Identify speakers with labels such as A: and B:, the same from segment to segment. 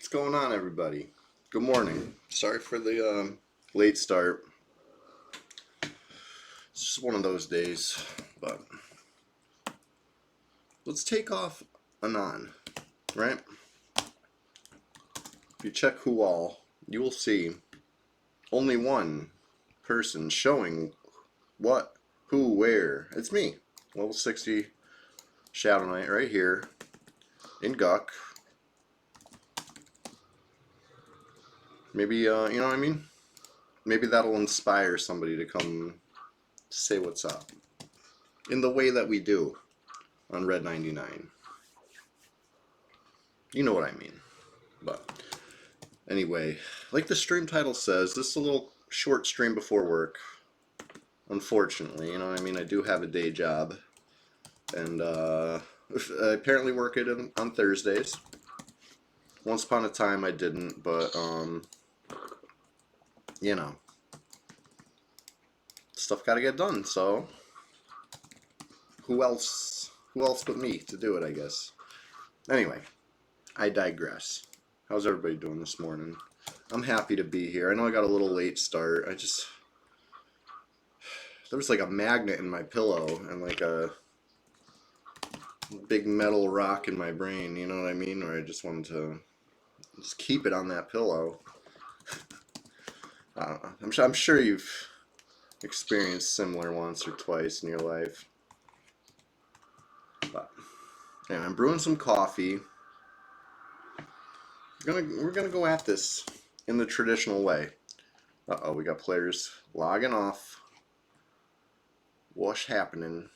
A: going on, everybody? Good morning. Sorry for the late start. It's just one of those days, but let's take off Anon, right? If you check who all, you will see only one person showing what, who, where. It's me, level 60 Shadow Knight right here in GUK. Maybe, you know what I mean? Maybe that'll inspire somebody to come say what's up in the way that we do on Red 99. You know what I mean. But anyway, like the stream title says, this is a little short stream before work. Unfortunately, you know what I mean? I do have a day job. And I apparently work it on Thursdays. Once upon a time I didn't, but you know, stuff gotta get done, so who else but me to do it, I guess. Anyway, I digress. How's everybody doing this morning? I'm happy to be here. I know I got a little late start. There was like a magnet in my pillow and like a big metal rock in my brain, you know what I mean? Or I just wanted to just keep it on that pillow. I don't know. I'm sure you've experienced similar once or twice in your life. But anyway, I'm brewing some coffee. We're gonna go at this in the traditional way. Uh-oh, we got players logging off. What's happening?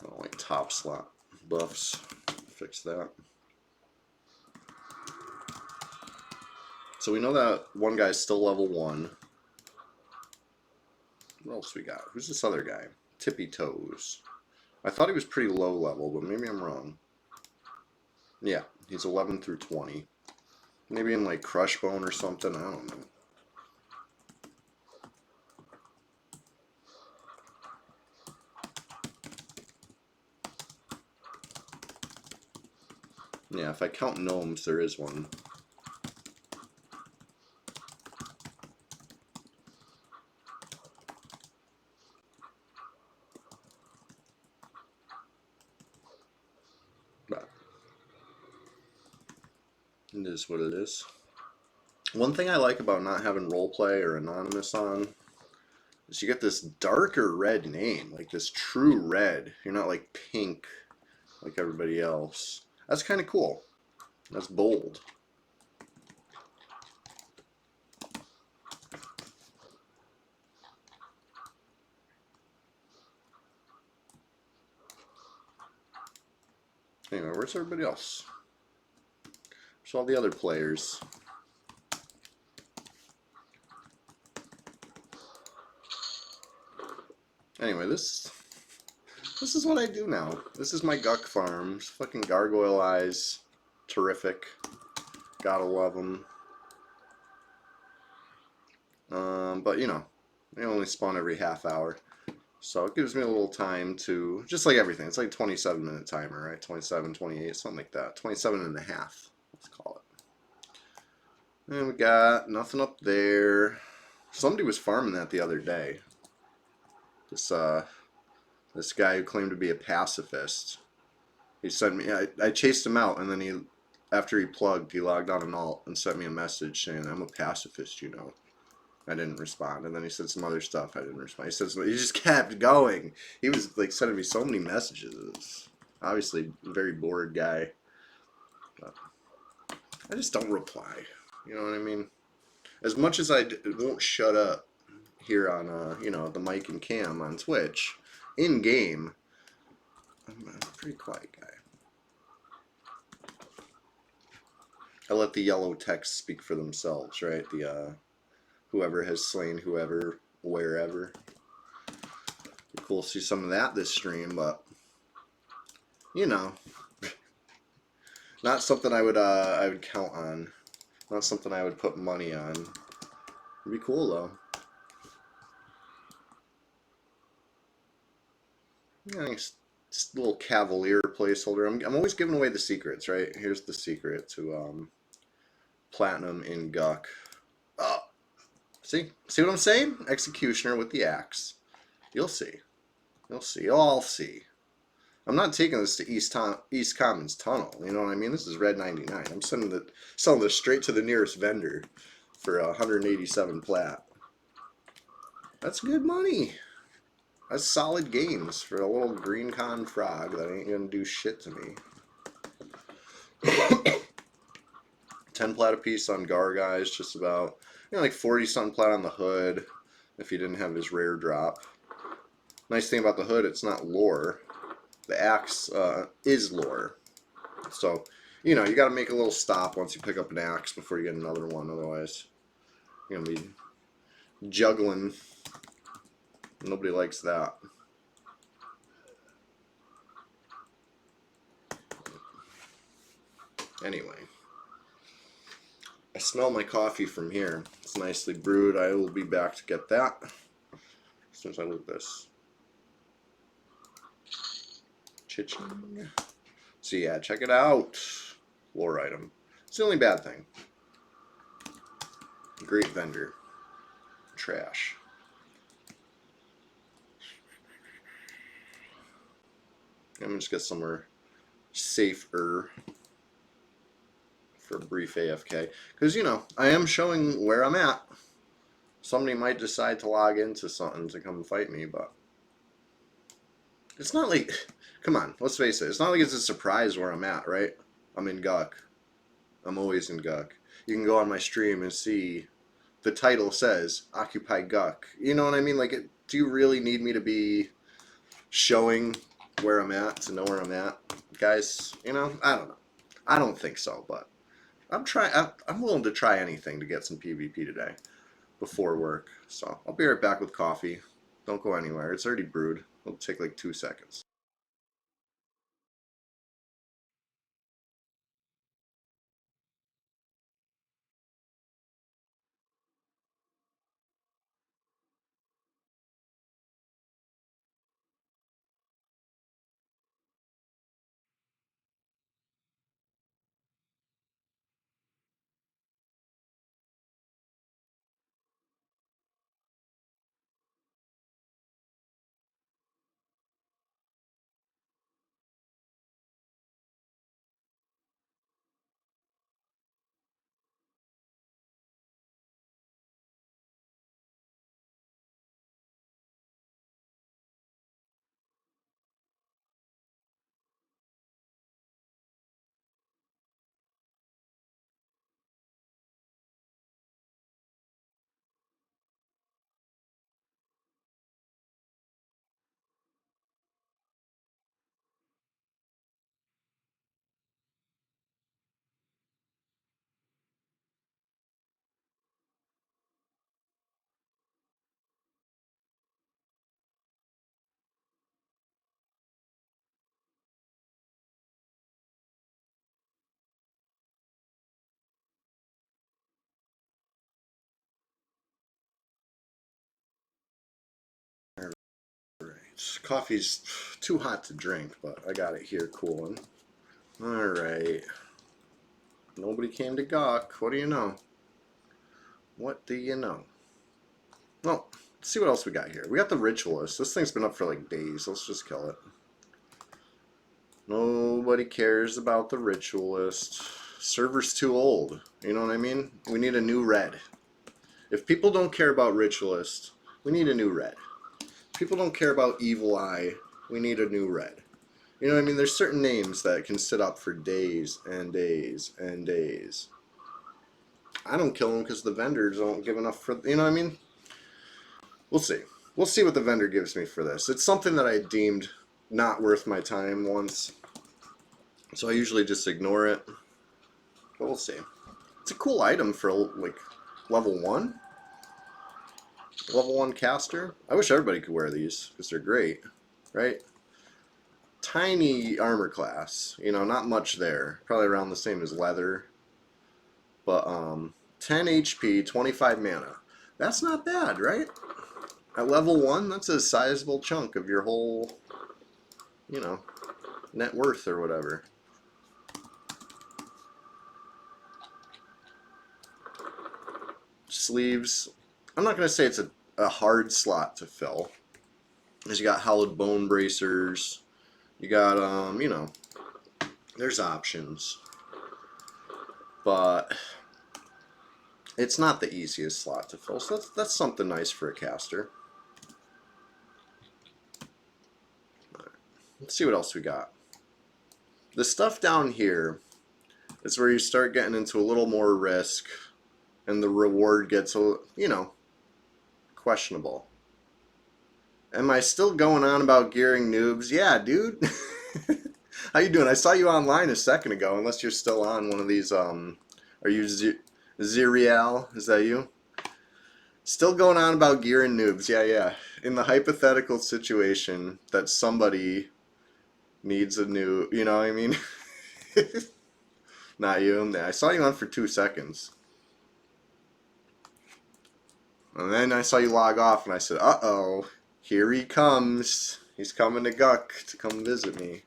A: I don't like top slot buffs. Fix that. So we know that one guy's still level 1. What else we got? Who's this other guy? Tippy Toes. I thought he was pretty low level, but maybe I'm wrong. Yeah, he's 11 through 20. Maybe in like Crushbone or something, I don't know. Yeah, if I count gnomes, there is one. But it is what it is. One thing I like about not having roleplay or anonymous on is you get this darker red name, like this true red. You're not like pink like everybody else. That's kind of cool. That's bold. Anyway, where's everybody else? Where's all the other players? Anyway, this is what I do now. This is my GUK farms. Fucking gargoyle eyes. Terrific. Gotta love them. But you know, they only spawn every half hour. So it gives me a little time to, just like everything, it's like a 27-minute timer, right? 27, 28, something like that. 27 and a half, let's call it. And we got nothing up there. Somebody was farming that the other day. This guy who claimed to be a pacifist. He sent me, I chased him out, and then after he plugged, he logged on an alt and sent me a message saying, I'm a pacifist, you know. I didn't respond, and then he said some other stuff. I didn't respond. He said he just kept going. He was like sending me so many messages. Obviously, a very bored guy. But I just don't reply. You know what I mean? As much as I won't shut up here on you know, the mic and cam on Twitch, in game, I'm a pretty quiet guy. I let the yellow text speak for themselves, right? The whoever has slain whoever, wherever. Be cool to see some of that this stream, but you know, not something I would count on. Not something I would put money on. It'd be cool though. You know, just a little Cavalier placeholder. I'm always giving away the secrets, right? Here's the secret to platinum in GUK. Oh, see what I'm saying? Executioner with the axe. You'll see. You'll see. You'll all see. I'm not taking this to East Commons Tunnel. You know what I mean? This is Red 99. I'm selling this straight to the nearest vendor for 187 plat. That's good money. That's solid gains for a little green con frog that ain't gonna do shit to me. 10 plat a piece on Garguys, just about, like 40 something plat on the hood if he didn't have his rare drop. Nice thing about the hood, it's not lore. The axe is lore. So, you got to make a little stop once you pick up an axe before you get another one. Otherwise, you're going to be juggling. Nobody likes that. Anyway, I smell my coffee from here. It's nicely brewed. I will be back to get that as soon as I leave this. Cha-ching. So yeah, check it out. Lore item. It's the only bad thing. Great vendor. Trash. I'm gonna just get somewhere safer for a brief AFK. Because, I am showing where I'm at. Somebody might decide to log into something to come fight me, but it's not like, come on, let's face it. It's not like it's a surprise where I'm at, right? I'm in GUK. I'm always in GUK. You can go on my stream and see the title says Occupy GUK. You know what I mean? Like, do you really need me to be showing where I'm at to know where I'm at? Guys, I don't know. I don't think so, but I'm willing to try anything to get some PvP today before work. So I'll be right back with coffee. Don't go anywhere. It's already brewed. It'll take like 2 seconds. Alright. Coffee's too hot to drink, but I got it here cooling. Alright. Nobody came to GUK. What do you know? What do you know? Well, let's see what else we got here. We got the Ritualist. This thing's been up for like days. Let's just kill it. Nobody cares about the Ritualist. Server's too old. You know what I mean? We need a new red. If people don't care about Ritualist, we need a new red. If people don't care about Evil Eye, we need a new red. You know what I mean? There's certain names that can sit up for days and days and days. I don't kill them because the vendors don't give enough for... You know what I mean? We'll see. We'll see what the vendor gives me for this. It's something that I deemed not worth my time once. So I usually just ignore it. But we'll see. It's a cool item for, like, level 1. Level 1 caster. I wish everybody could wear these, because they're great. Right? Tiny armor class. Not much there. Probably around the same as leather. But, 10 HP, 25 mana. That's not bad, right? At level 1, that's a sizable chunk of your whole you know, net worth or whatever. Sleeves. I'm not going to say it's a hard slot to fill. Because you got hollowed bone bracers. You got, you know, there's options. But it's not the easiest slot to fill. So that's something nice for a caster. Right. Let's see what else we got. The stuff down here is where you start getting into a little more risk. And the reward gets, you know, questionable. Am I still going on about gearing noobs? Yeah, dude. How you doing? I saw you online a second ago, unless you're still on one of these, are you Zirial? Is that you? Still going on about gearing noobs. Yeah, yeah. In the hypothetical situation that somebody needs a new, you know what I mean? Not you. I saw you on for 2 seconds. And then I saw you log off, and I said, uh-oh. Here he comes. He's coming to GUK to come visit me.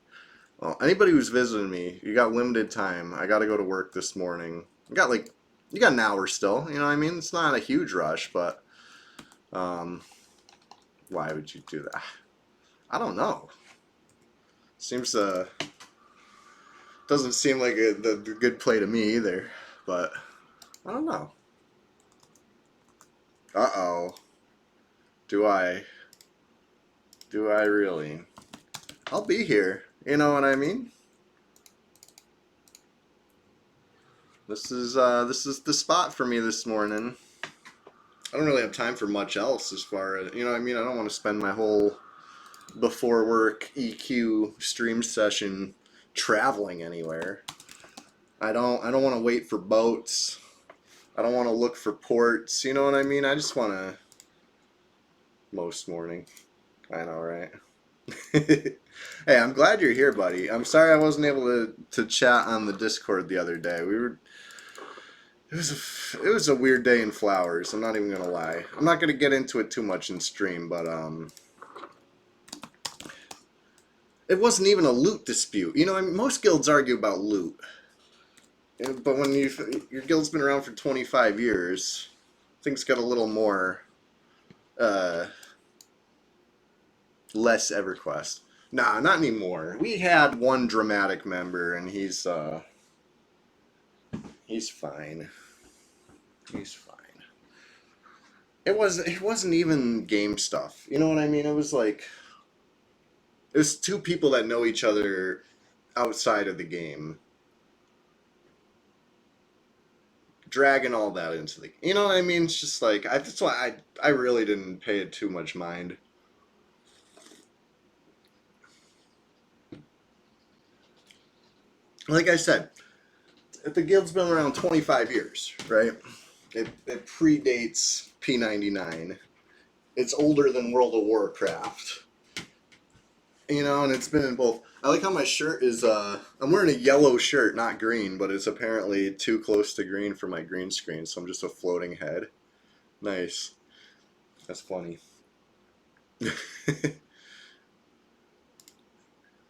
A: Well, anybody who's visiting me, you got limited time. I got to go to work this morning. You got an hour still. You know what I mean? It's not a huge rush, but why would you do that? I don't know. Seems doesn't seem like the good play to me either. But I don't know. Uh-oh. Do I really? I'll be here. You know what I mean? This is the spot for me this morning. I don't really have time for much else as far as, you know what I mean? I don't want to spend my whole before work EQ stream session traveling anywhere. I don't want to wait for boats. I don't want to look for ports. You know what I mean? I just want to most morning. I know, right? Hey, I'm glad you're here, buddy. I'm sorry I wasn't able to chat on the Discord the other day. It was a weird day in Flowers. I'm not even gonna lie. I'm not gonna get into it too much in stream, but it wasn't even a loot dispute. You know, I mean, most guilds argue about loot, but when your guild's been around for 25 years, things get a little more less EverQuest. Nah, not anymore. We had one dramatic member, and he's fine. He's fine. It wasn't even game stuff. You know what I mean? It was two people that know each other outside of the game, dragging all that into the. You know what I mean? It's just like that's why I really didn't pay it too much mind. Like I said, the guild's been around 25 years, right? It predates P99. It's older than World of Warcraft. You know, and it's been in both. I like how my shirt is, I'm wearing a yellow shirt, not green, but it's apparently too close to green for my green screen, so I'm just a floating head. Nice. That's funny.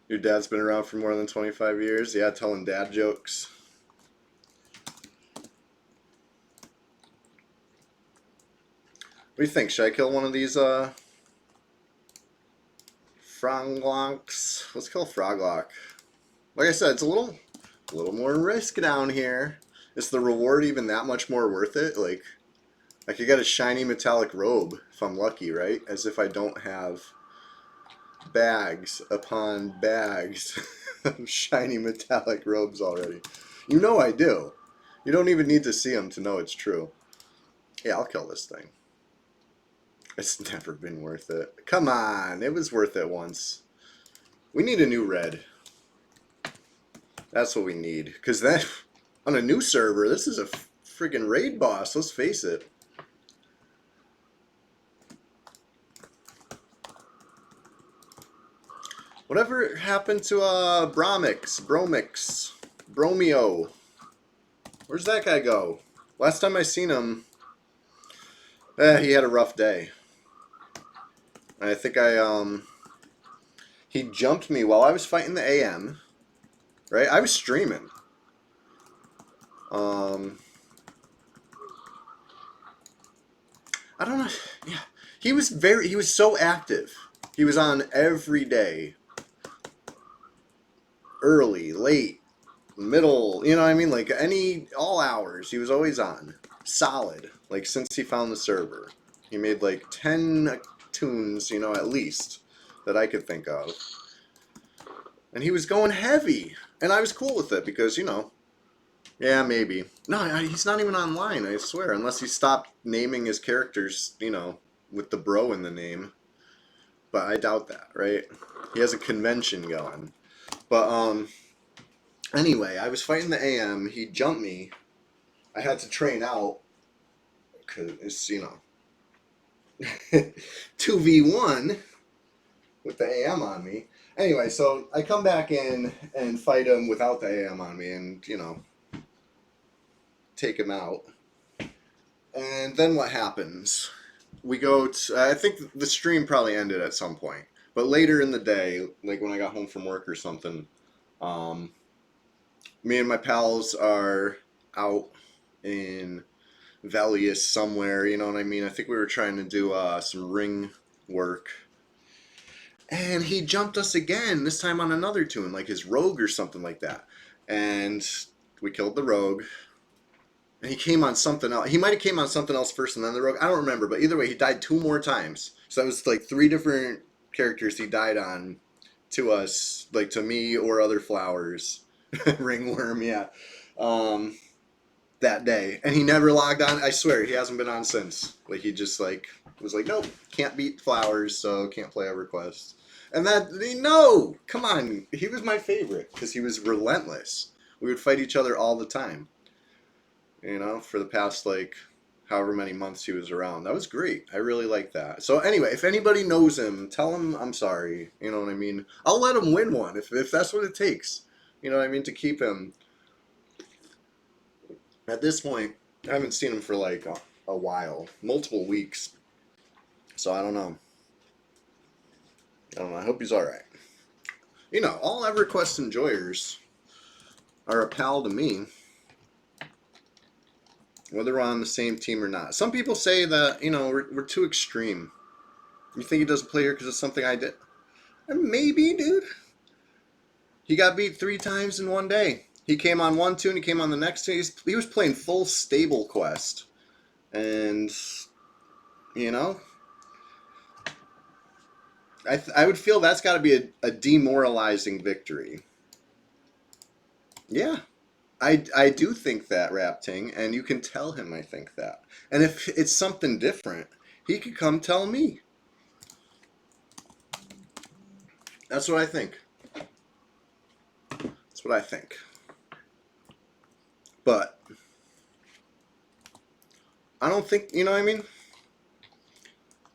A: Your dad's been around for more than 25 years? Yeah, telling dad jokes. What do you think? Should I kill one of these, Froglocks? Let's kill Froglock. Like I said, it's a little more risk down here. Is the reward even that much more worth it? Like I could get a shiny metallic robe if I'm lucky, right? As if I don't have bags upon bags of shiny metallic robes already. You know I do. You don't even need to see them to know it's true. Yeah, I'll kill this thing. It's never been worth it. Come on, it was worth it once. We need a new red. That's what we need. Because then, on a new server, this is a friggin' raid boss, let's face it. Whatever happened to Bromix? Bromeo? Where's that guy go? Last time I seen him, he had a rough day. I think He jumped me while I was fighting the AM, right? I was streaming. I don't know. Yeah, he was so active. He was on every day, early, late, middle. You know what I mean? Like all hours. He was always on, solid. Like since he found the server, he made like 10 tunes, you know, at least that I could think of. And he was going heavy, and I was cool with it because you know. Yeah, maybe. No, he's not even online, I swear, unless he stopped naming his characters, you know, with the bro in the name. But I doubt that, right? He has a convention going. But anyway, I was fighting the AM, he jumped me. I had to train out cuz it's, you know, 2v1 with the AM on me. Anyway, so I come back in and fight him without the AM on me and, you know, take him out. And then what happens? We go to, I think the stream probably ended at some point. But later in the day, like when I got home from work or something, um, me and my pals are out in Velius somewhere, you know what I mean? I think we were trying to do some ring work. And he jumped us again, this time on another tune, like his rogue or something like that. And we killed the rogue. And he came on something else. He might have came on something else first and then the rogue. I don't remember, but either way, he died 2 more times. So that was like 3 different characters he died on to us, like to me or other flowers. Ringworm, yeah. That day. And he never logged on. I swear, he hasn't been on since. Like, he just, like, was like, nope, can't beat flowers, so can't play EverQuest. And that, no, come on. He was my favorite because he was relentless. We would fight each other all the time. You know, for the past, like, however many months he was around. That was great. I really like that. So anyway, if anybody knows him, tell him I'm sorry. You know what I mean? I'll let him win one if that's what it takes. You know what I mean? To keep him. At this point, I haven't seen him for like a while. Multiple weeks. So I don't know. I don't know. I hope he's alright. You know, all EverQuest enjoyers are a pal to me. Whether we're on the same team or not. Some people say that, you know, we're too extreme. You think he doesn't play here because it's something I did? Maybe, dude. He got beat 3 times in one day. He came on one tune, he came on the next tune. He was playing full stable quest. And, you know, I would feel that's got to be a demoralizing victory. Yeah. I do think that, Rapting, and you can tell him I think that. And if it's something different, he could come tell me. That's what I think. That's what I think. But I don't think, you know what I mean?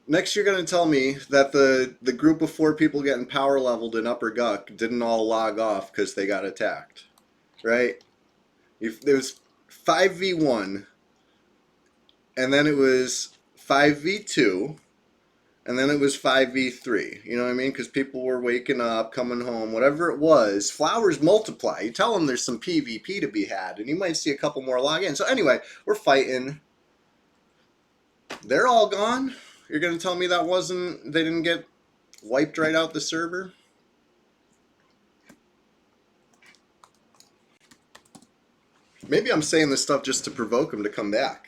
A: Next you're going to tell me that the group of 4 people getting power leveled in Upper GUK didn't all log off because they got attacked. Right? There was 5v1, and then it was 5v2, and then it was 5v3. You know what I mean? Because people were waking up, coming home, whatever it was. Flowers multiply. You tell them there's some PvP to be had, and you might see a couple more log in. So anyway, we're fighting. They're all gone. You're going to tell me that they didn't get wiped right out the server? Maybe I'm saying this stuff just to provoke them to come back.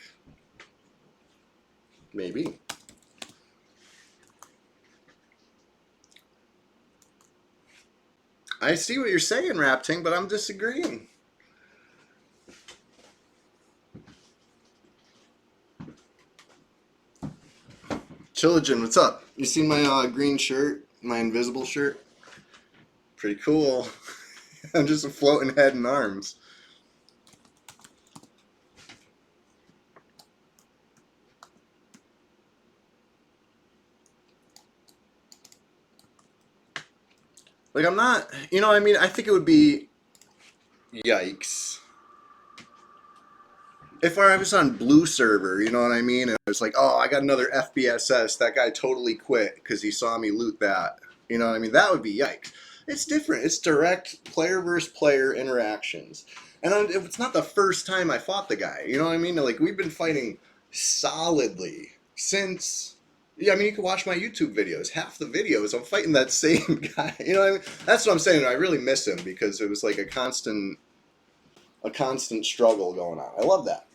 A: Maybe. I see what you're saying, Rapting, but I'm disagreeing. Chillagen, what's up? You seen my green shirt? My invisible shirt? Pretty cool. I'm just a floating head and arms. Like, I'm not, you know what I mean? I think it would be, yikes. If I was on blue server, you know what I mean? And it was like, oh, I got another FBSS. That guy totally quit because he saw me loot that. You know what I mean? That would be yikes. It's different. It's direct player versus player interactions. And it's not the first time I fought the guy. You know what I mean? Like, we've been fighting solidly since. Yeah, I mean, you can watch my YouTube videos. Half the videos, I'm fighting that same guy. You know what I mean? That's what I'm saying. I really miss him because it was like a constant struggle going on. I love that.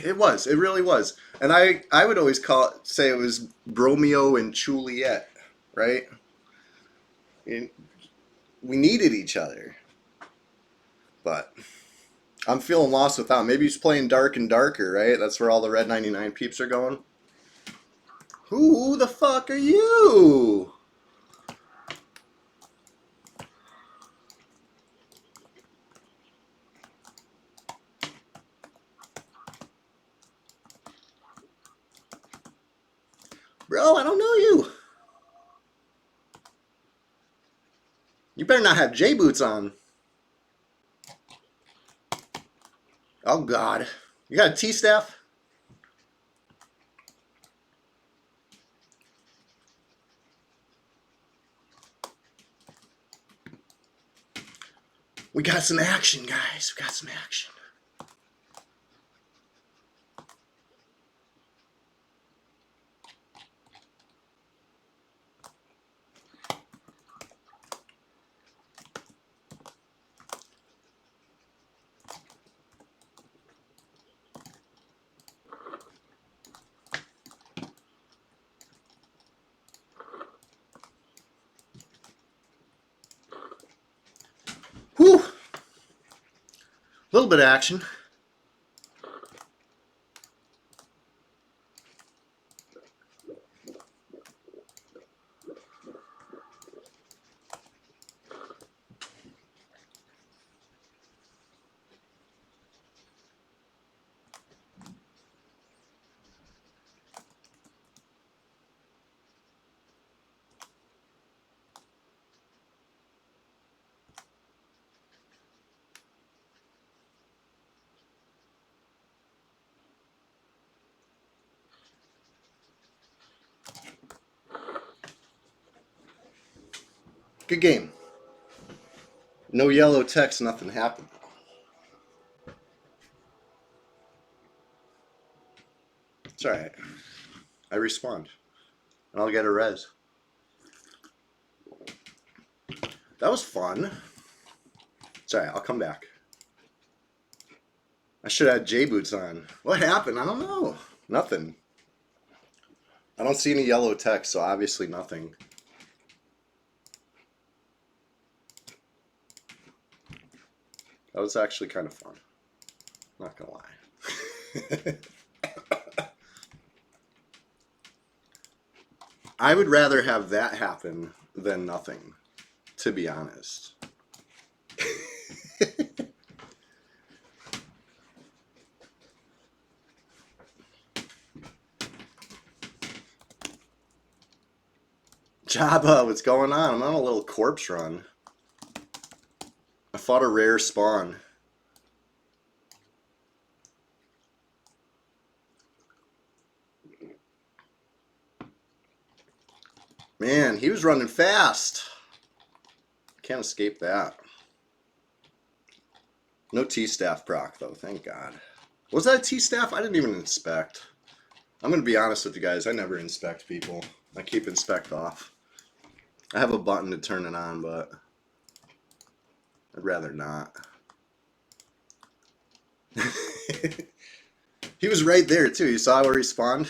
A: It was. It really was. And I would always say it was Bromeo and Juliet, right? And we needed each other. But I'm feeling lost without him. Maybe he's playing Dark and Darker, right? That's where all the Red 99 peeps are going. Who the fuck are you? Bro, I don't know you. You better not have J boots on. Oh God. You got a T-staff? We got some action, guys. We got some action. Whew. A little bit of action. Good game. No yellow text, nothing happened. It's alright. I respond. And I'll get a res. That was fun. It's alright, I'll come back. I should have had J boots on. What happened? I don't know. Nothing. I don't see any yellow text, so obviously nothing. That was actually kind of fun. Not gonna lie. I would rather have that happen than nothing, to be honest. Jabba, what's going on? I'm on a little corpse run. I fought a rare spawn. Man, he was running fast. Can't escape that. No T-staff proc, though. Thank God. Was that a T-staff? I didn't even inspect. I'm going to be honest with you guys. I never inspect people. I keep inspect off. I have a button to turn it on, but I'd rather not. He was right there, too. You saw where he spawned?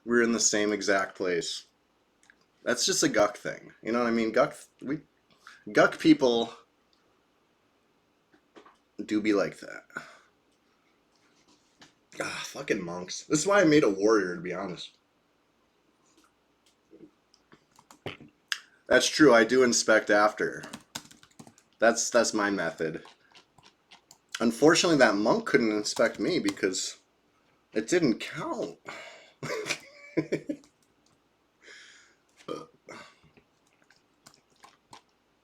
A: We were in the same exact place. That's just a GUK thing. You know what I mean? GUK people do be like that. Ah, fucking monks. This is why I made a warrior, to be honest. That's true. I do inspect after. That's my method. Unfortunately, that monk couldn't inspect me because it didn't count.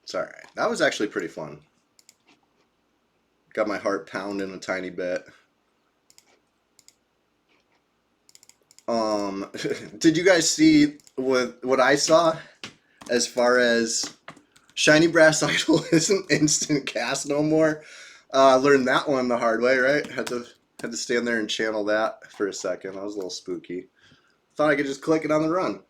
A: It's alright. That was actually pretty fun. Got my heart pounding a tiny bit. Did you guys see what I saw as far as Shiny Brass Idol isn't instant cast no more? Learned that one the hard way, right? Had to stand there and channel that for a second. That was a little spooky. Thought I could just click it on the run.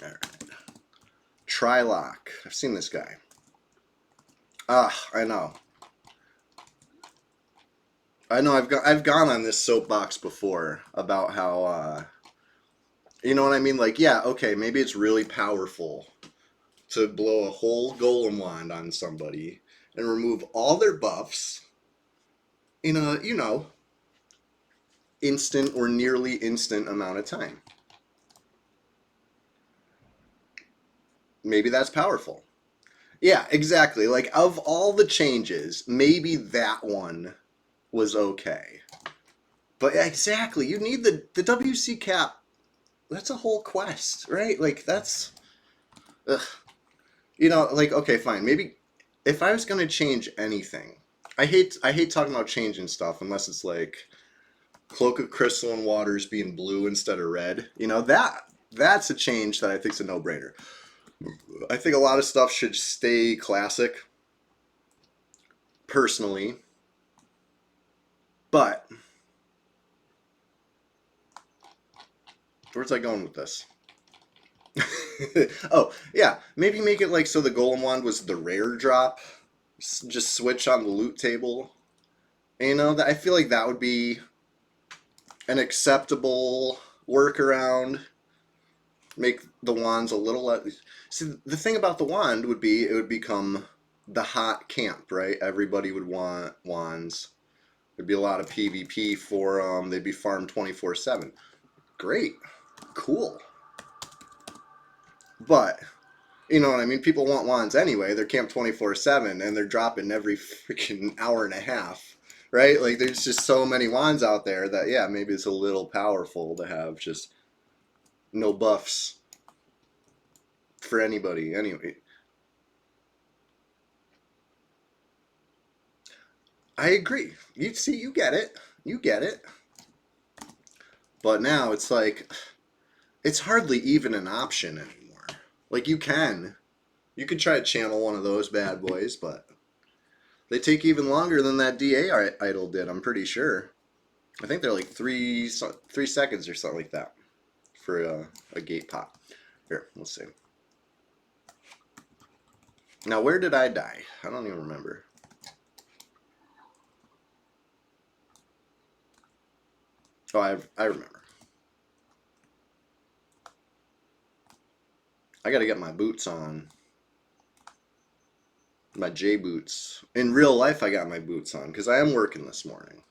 A: All right. Trylock. I've seen this guy. I know. I've gone on this soapbox before about how you know what I mean? Like, yeah, okay, maybe it's really powerful to blow a whole golem wand on somebody and remove all their buffs in a, instant or nearly instant amount of time. Maybe that's powerful. Yeah, exactly. Like, of all the changes, maybe that one was okay. But yeah, exactly, you need the WC cap. That's a whole quest, right? Like, that's ugh. Like, okay, fine. Maybe if I was gonna change anything, I hate talking about changing stuff unless it's like Cloak of Crystalline Waters being blue instead of red. That's a change that I think is a no-brainer. I think a lot of stuff should stay classic, personally, but where's I going with this? Oh, yeah, maybe make it like so the Golem Wand was the rare drop. Just switch on the loot table. That I feel like that would be an acceptable workaround. Make the wands a little less. See, the thing about the wand would be it would become the hot camp, right? Everybody would want wands. There'd be a lot of PvP for them. They'd be farmed 24/7. Great, cool. But you know what I mean? People want wands anyway. They're camped 24/7 and they're dropping every freaking hour and a half, right? Like there's just so many wands out there that yeah, maybe it's a little powerful to have just no buffs for anybody. Anyway, I agree. You get it. You get it. But now it's like it's hardly even an option anymore. Like you could try to channel one of those bad boys, but they take even longer than that DA idol did. I'm pretty sure. I think they're like 3 seconds or something like that for a gate pop. Here, we'll see. Now, where did I die? I don't even remember. Oh, I remember. I got to get my boots on. My J boots. In real life, I got my boots on because I am working this morning.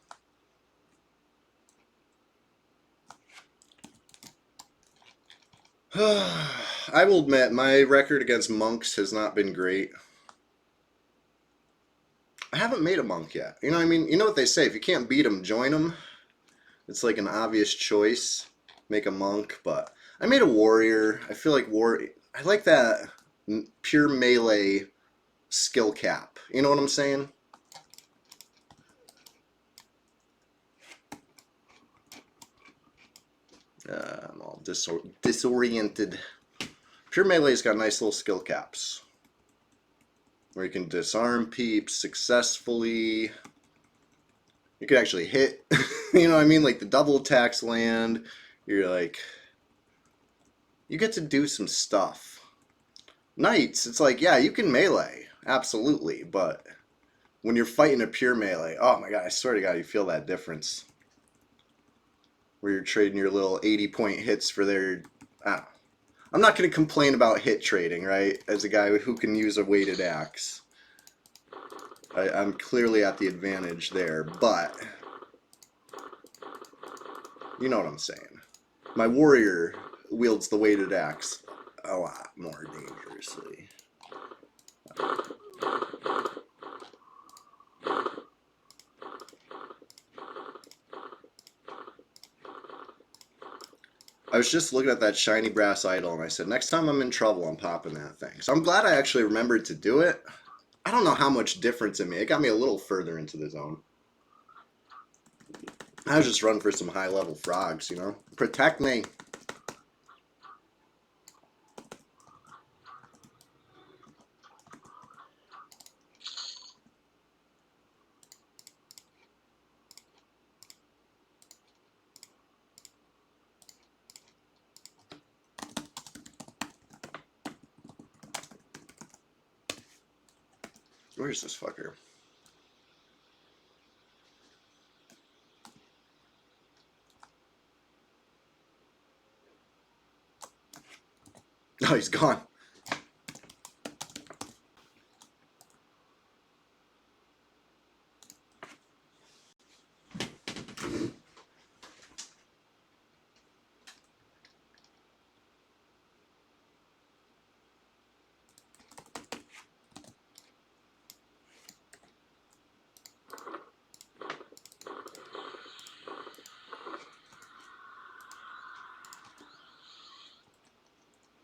A: I will admit, my record against monks has not been great. I haven't made a monk yet. You know what I mean? You know what they say, if you can't beat them, join them. It's like an obvious choice. Make a monk, but I made a warrior. I feel like I like that pure melee skill cap. You know what I'm saying? I'm all disoriented. Pure melee's got nice little skill caps where you can disarm peeps successfully. You can actually hit. You know what I mean? Like the double attacks land. You're like, you get to do some stuff. Knights, it's like, yeah, you can melee, absolutely, but when you're fighting a pure melee, oh my god, I swear to god, you feel that difference. Where you're trading your little 80-point hits for their... I'm not going to complain about hit trading, right? As a guy who can use a weighted axe. I'm clearly at the advantage there, but... You know what I'm saying. My warrior wields the weighted axe a lot more dangerously. I was just looking at that shiny brass idol and I said, next time I'm in trouble, I'm popping that thing. So I'm glad I actually remembered to do it. I don't know how much difference it made. It got me a little further into the zone. I was just running for some high-level frogs, you know? Protect me. Where's this fucker? Oh, he's gone.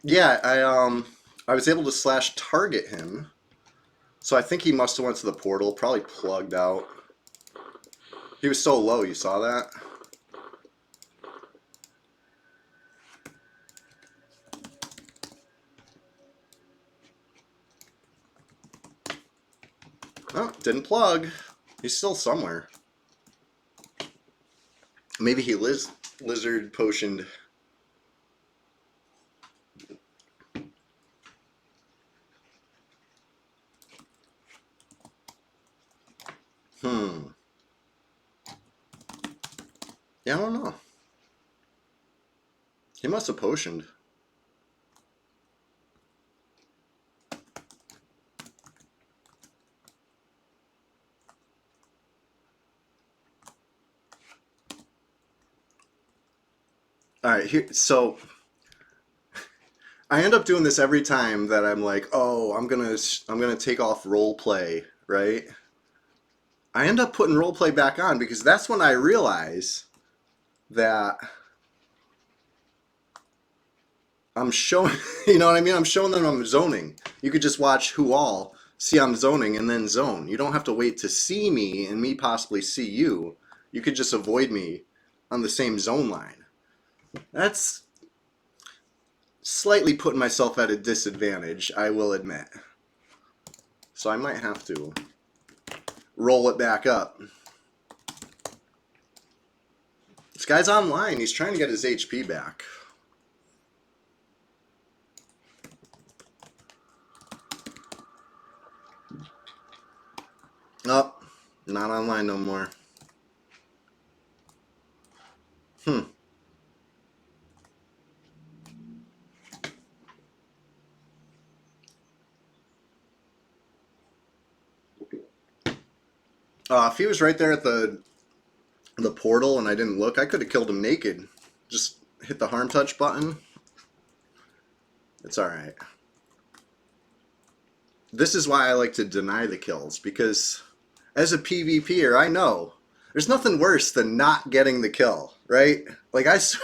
A: Yeah, I was able to slash target him. So I think he must have went to the portal, probably plugged out. He was so low, you saw that? Oh, didn't plug. He's still somewhere. Maybe he lizard potioned. Hmm. Yeah, I don't know. He must have potioned. All right, here. So I end up doing this every time that I'm like, oh, I'm gonna take off role play, right? I end up putting role play back on because that's when I realize that I'm showing, you know what I mean? I'm showing them I'm zoning. You could just watch who all see I'm zoning and then zone. You don't have to wait to see me and me possibly see you. You could just avoid me on the same zone line. That's slightly putting myself at a disadvantage, I will admit. So I might have to roll it back up. This guy's online. He's trying to get his HP back. Oh, not online no more. Hmm. If he was right there at the portal and I didn't look, I could have killed him naked. Just hit the harm touch button. It's alright. This is why I like to deny the kills, because as a PvPer, I know there's nothing worse than not getting the kill, right? Like, that's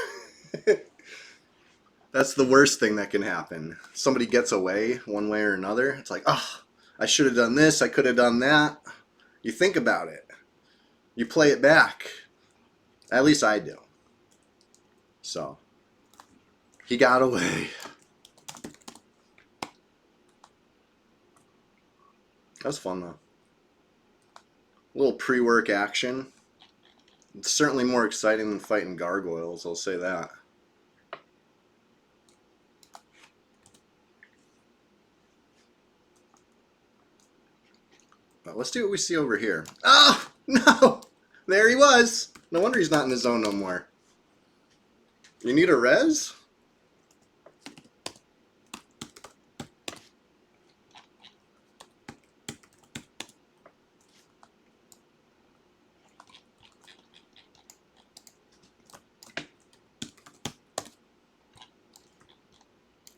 A: the worst thing that can happen. Somebody gets away one way or another. It's like, oh, I should have done this, I could have done that. You think about it. You play it back. At least I do. So, he got away. That was fun, though. A little pre-work action. It's certainly more exciting than fighting gargoyles, I'll say that. But let's do what we see over here. Oh, no! There he was! No wonder he's not in the zone no more. You need a res?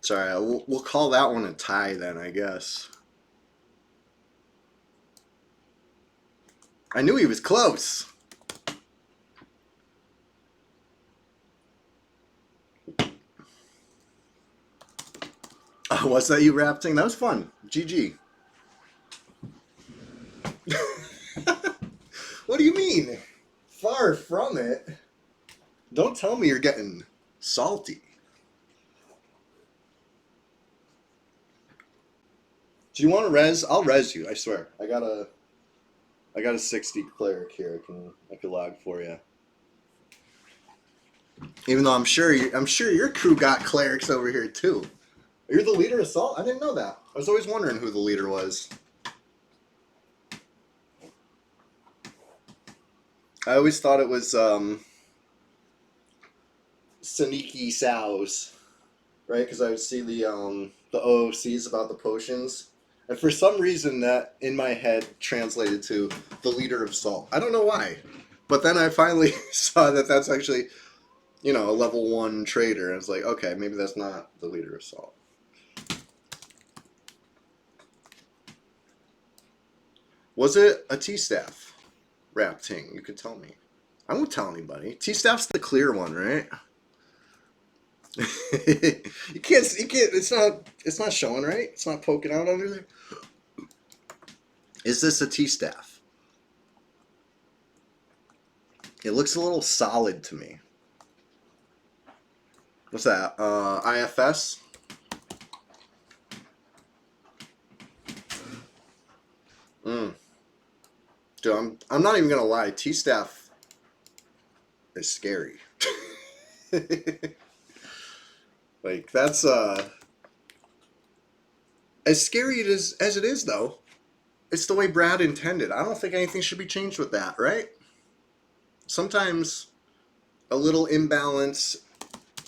A: Sorry, we'll call that one a tie then, I guess. I knew he was close. Oh, was that you rapting? That was fun. GG. it. Don't tell me you're getting salty. Do you want to res? I'll res you. I swear. I got a 60 cleric here. I can log for you. Even though I'm sure your crew got clerics over here too. You're the leader of Salt? I didn't know that. I was always wondering who the leader was. I always thought it was Saniki Sows, right? Because I would see the OOCs about the potions, and for some reason that in my head translated to the leader of Salt. I don't know why, but then I finally saw that that's actually, you know, a level 1 trader. And I was like, okay, maybe that's not the leader of Salt. Was it a T-Staff rap ting? You could tell me. I won't tell anybody. T-Staff's the clear one, right? you can't, it's not showing, right? It's not poking out under there. Is this a T-Staff? It looks a little solid to me. What's that? IFS? Dude, I'm not even gonna lie. T-Staff is scary. Like that's as scary as it is though. It's the way Brad intended. I don't think anything should be changed with that, right? Sometimes a little imbalance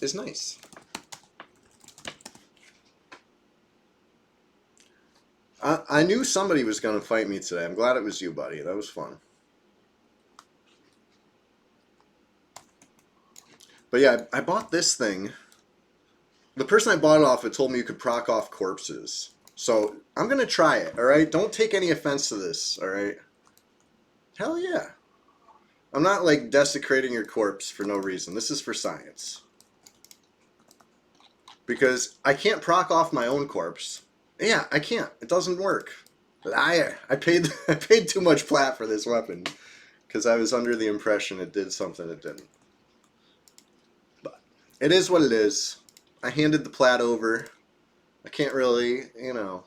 A: is nice. I knew somebody was going to fight me today. I'm glad it was you, buddy. That was fun. But yeah, I bought this thing. The person I bought it off, it told me you could proc off corpses. So I'm going to try it, all right? Don't take any offense to this, all right? Hell yeah. I'm not like desecrating your corpse for no reason. This is for science. Because I can't proc off my own corpse. Yeah, I can't. It doesn't work. I paid I paid too much plat for this weapon because I was under the impression it did something it didn't. But it is what it is. I handed the plat over. I can't really, you know,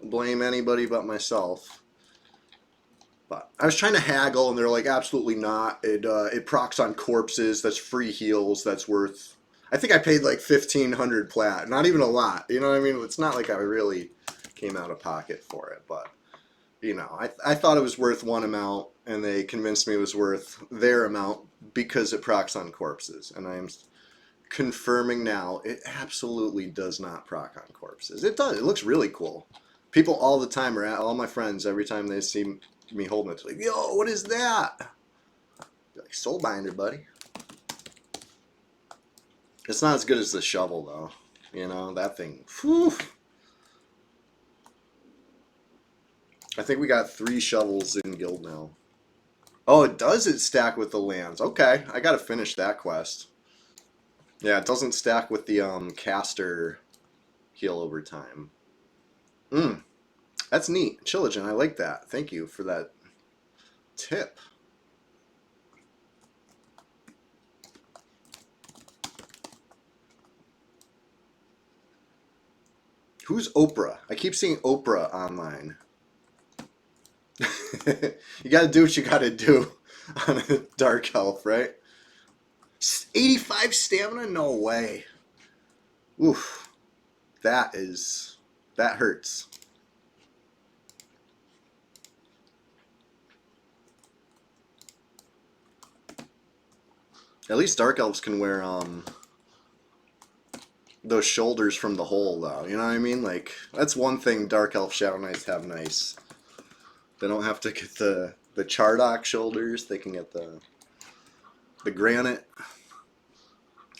A: blame anybody but myself. But I was trying to haggle, and they're like, absolutely not. It procs on corpses. That's free heals. That's worth. I think I paid like 1,500 plat. Not even a lot. You know what I mean? It's not like I really came out of pocket for it. But, you know, I thought it was worth one amount, and they convinced me it was worth their amount because it procs on corpses. And I am confirming now, it absolutely does not proc on corpses. It does. It looks really cool. People all the time are at, all my friends, every time they see me holding it, it's like, yo, what is that? Like, Soulbinder, buddy. It's not as good as the shovel, though. You know, that thing. Whew. I think we got 3 shovels in guild now. Oh, it does it stack with the lands. Okay, I gotta finish that quest. Yeah, it doesn't stack with the caster heal over time. That's neat. Chillagen, I like that. Thank you for that tip. Who's Oprah? I keep seeing Oprah online. You gotta do what you gotta do on a dark elf, right? 85 stamina? No way. Oof. That hurts. At least dark elves can wear those shoulders from the hole, though. You know what I mean? Like, that's one thing dark elf shadow knights have nice. They don't have to get the Chardock shoulders. They can get the granite.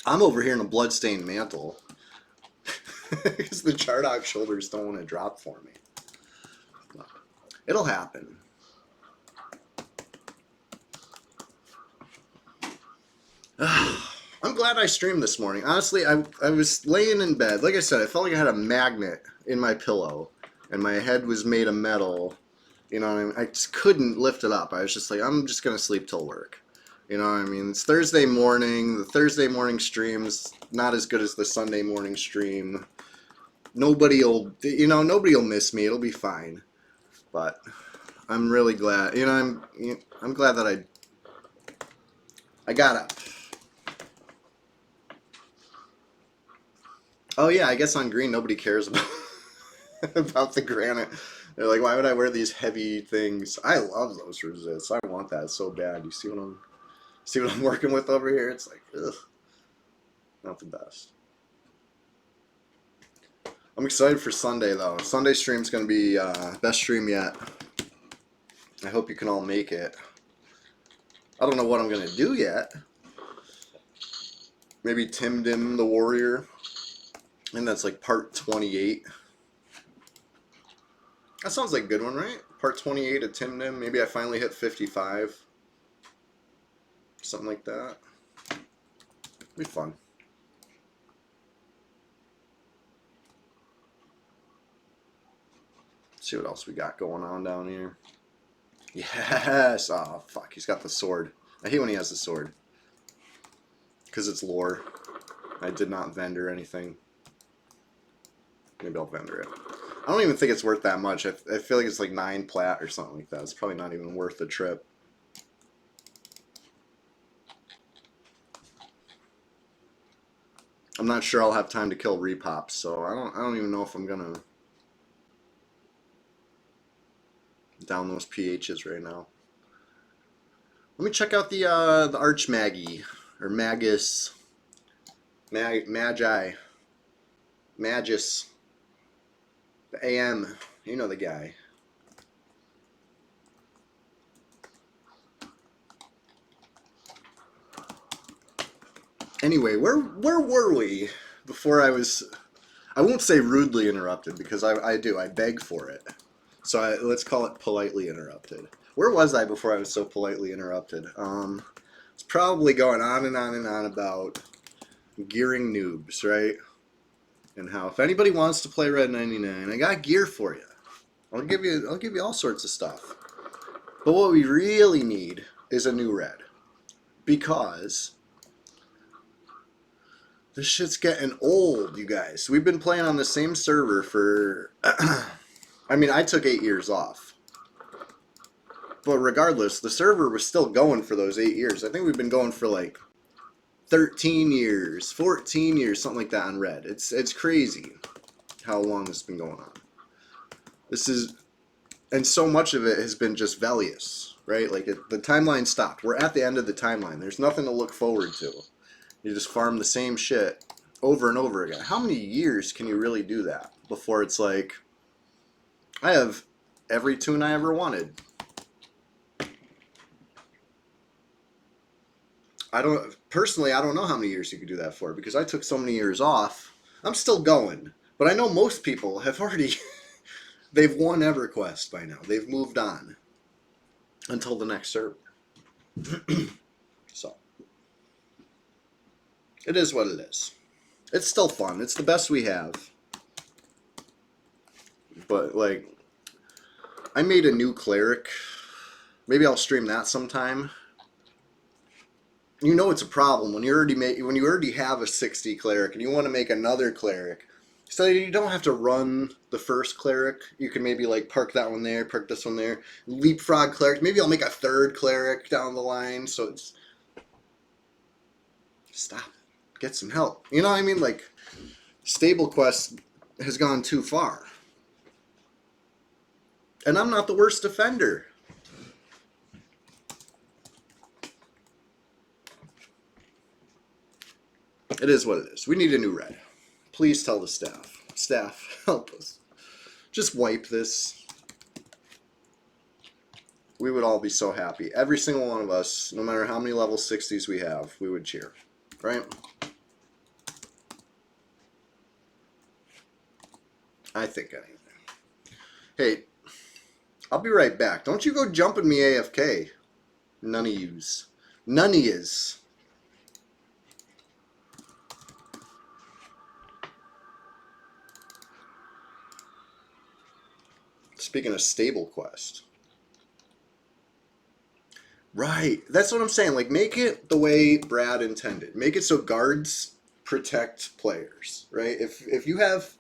A: I'm over here in a bloodstained mantle because the Chardock shoulders don't want to drop for me. It'll happen. I'm glad I streamed this morning. Honestly, I was laying in bed. Like I said, I felt like I had a magnet in my pillow, and my head was made of metal. You know what I mean? I just couldn't lift it up. I was just like, I'm just going to sleep till work. You know what I mean? It's Thursday morning. The Thursday morning stream's not as good as the Sunday morning stream. Nobody will miss me. It'll be fine. But I'm really glad. I'm glad that I got up. Oh yeah, I guess on green nobody cares about about the granite. They're like, why would I wear these heavy things? I love those resists. I want that so bad. You see what I'm working with over here? It's like, ugh, not the best. I'm excited for Sunday though. Sunday stream's gonna be best stream yet. I hope you can all make it. I don't know what I'm gonna do yet. Maybe Tim Dim the Warrior. And that's like part 28. That sounds like a good one, right? Part 28 of Tim Dim. Maybe I finally hit 55. Something like that. It'd be fun. See what else we got going on down here. Yes! Oh, fuck. He's got the sword. I hate when he has the sword. Because it's lore. I did not vendor anything. Maybe I'll vendor it. I don't even think it's worth that much. I feel like it's like 9 plat or something like that. It's probably not even worth the trip. I'm not sure I'll have time to kill repops, so I don't even know if I'm gonna down those PHs right now. Let me check out the Archmagi or Magus, Magi, Magus, the AM. You know the guy. Anyway, where were we before I won't say rudely interrupted because I beg for it. So let's call it politely interrupted. Where was I before I was so politely interrupted? It's probably going on and on and on about gearing noobs, right? And how if anybody wants to play Red 99, I got gear for you. I'll give you all sorts of stuff. But what we really need is a new Red. Because this shit's getting old, you guys. We've been playing on the same server for I mean, I took 8 years off. But regardless, the server was still going for those 8 years. I think we've been going for like 13 years, 14 years, something like that on Red. It's crazy how long this has been going on. And so much of it has been just Velius, right? Like the timeline stopped. We're at the end of the timeline. There's nothing to look forward to. You just farm the same shit over and over again. How many years can you really do that before it's like, I have every tune I ever wanted. I don't know how many years you could do that for because I took so many years off. I'm still going, but I know most people have already, they've won EverQuest by now. They've moved on until the next server. So, it is what it is. It's still fun. It's the best we have. But, like, I made a new cleric. Maybe I'll stream that sometime. You know it's a problem when you already have a 60 cleric and you want to make another cleric. So you don't have to run the first cleric. You can maybe like park that one there, park this one there, leapfrog cleric. Maybe I'll make a third cleric down the line. So it's stop, get some help. You know what I mean? Like Stable Quest has gone too far, and I'm not the worst offender. It is what it is. We need a new Red. Please tell the staff. Staff, help us. Just wipe this. We would all be so happy. Every single one of us, no matter how many level 60s we have, we would cheer. Right? I think anyway. Hey, I'll be right back. Don't you go jumping me AFK. None of yous. None of yous. Speaking of Stable Quest, Right. That's what I'm saying. Like, make it the way Brad intended. Make it so guards protect players, right? If you have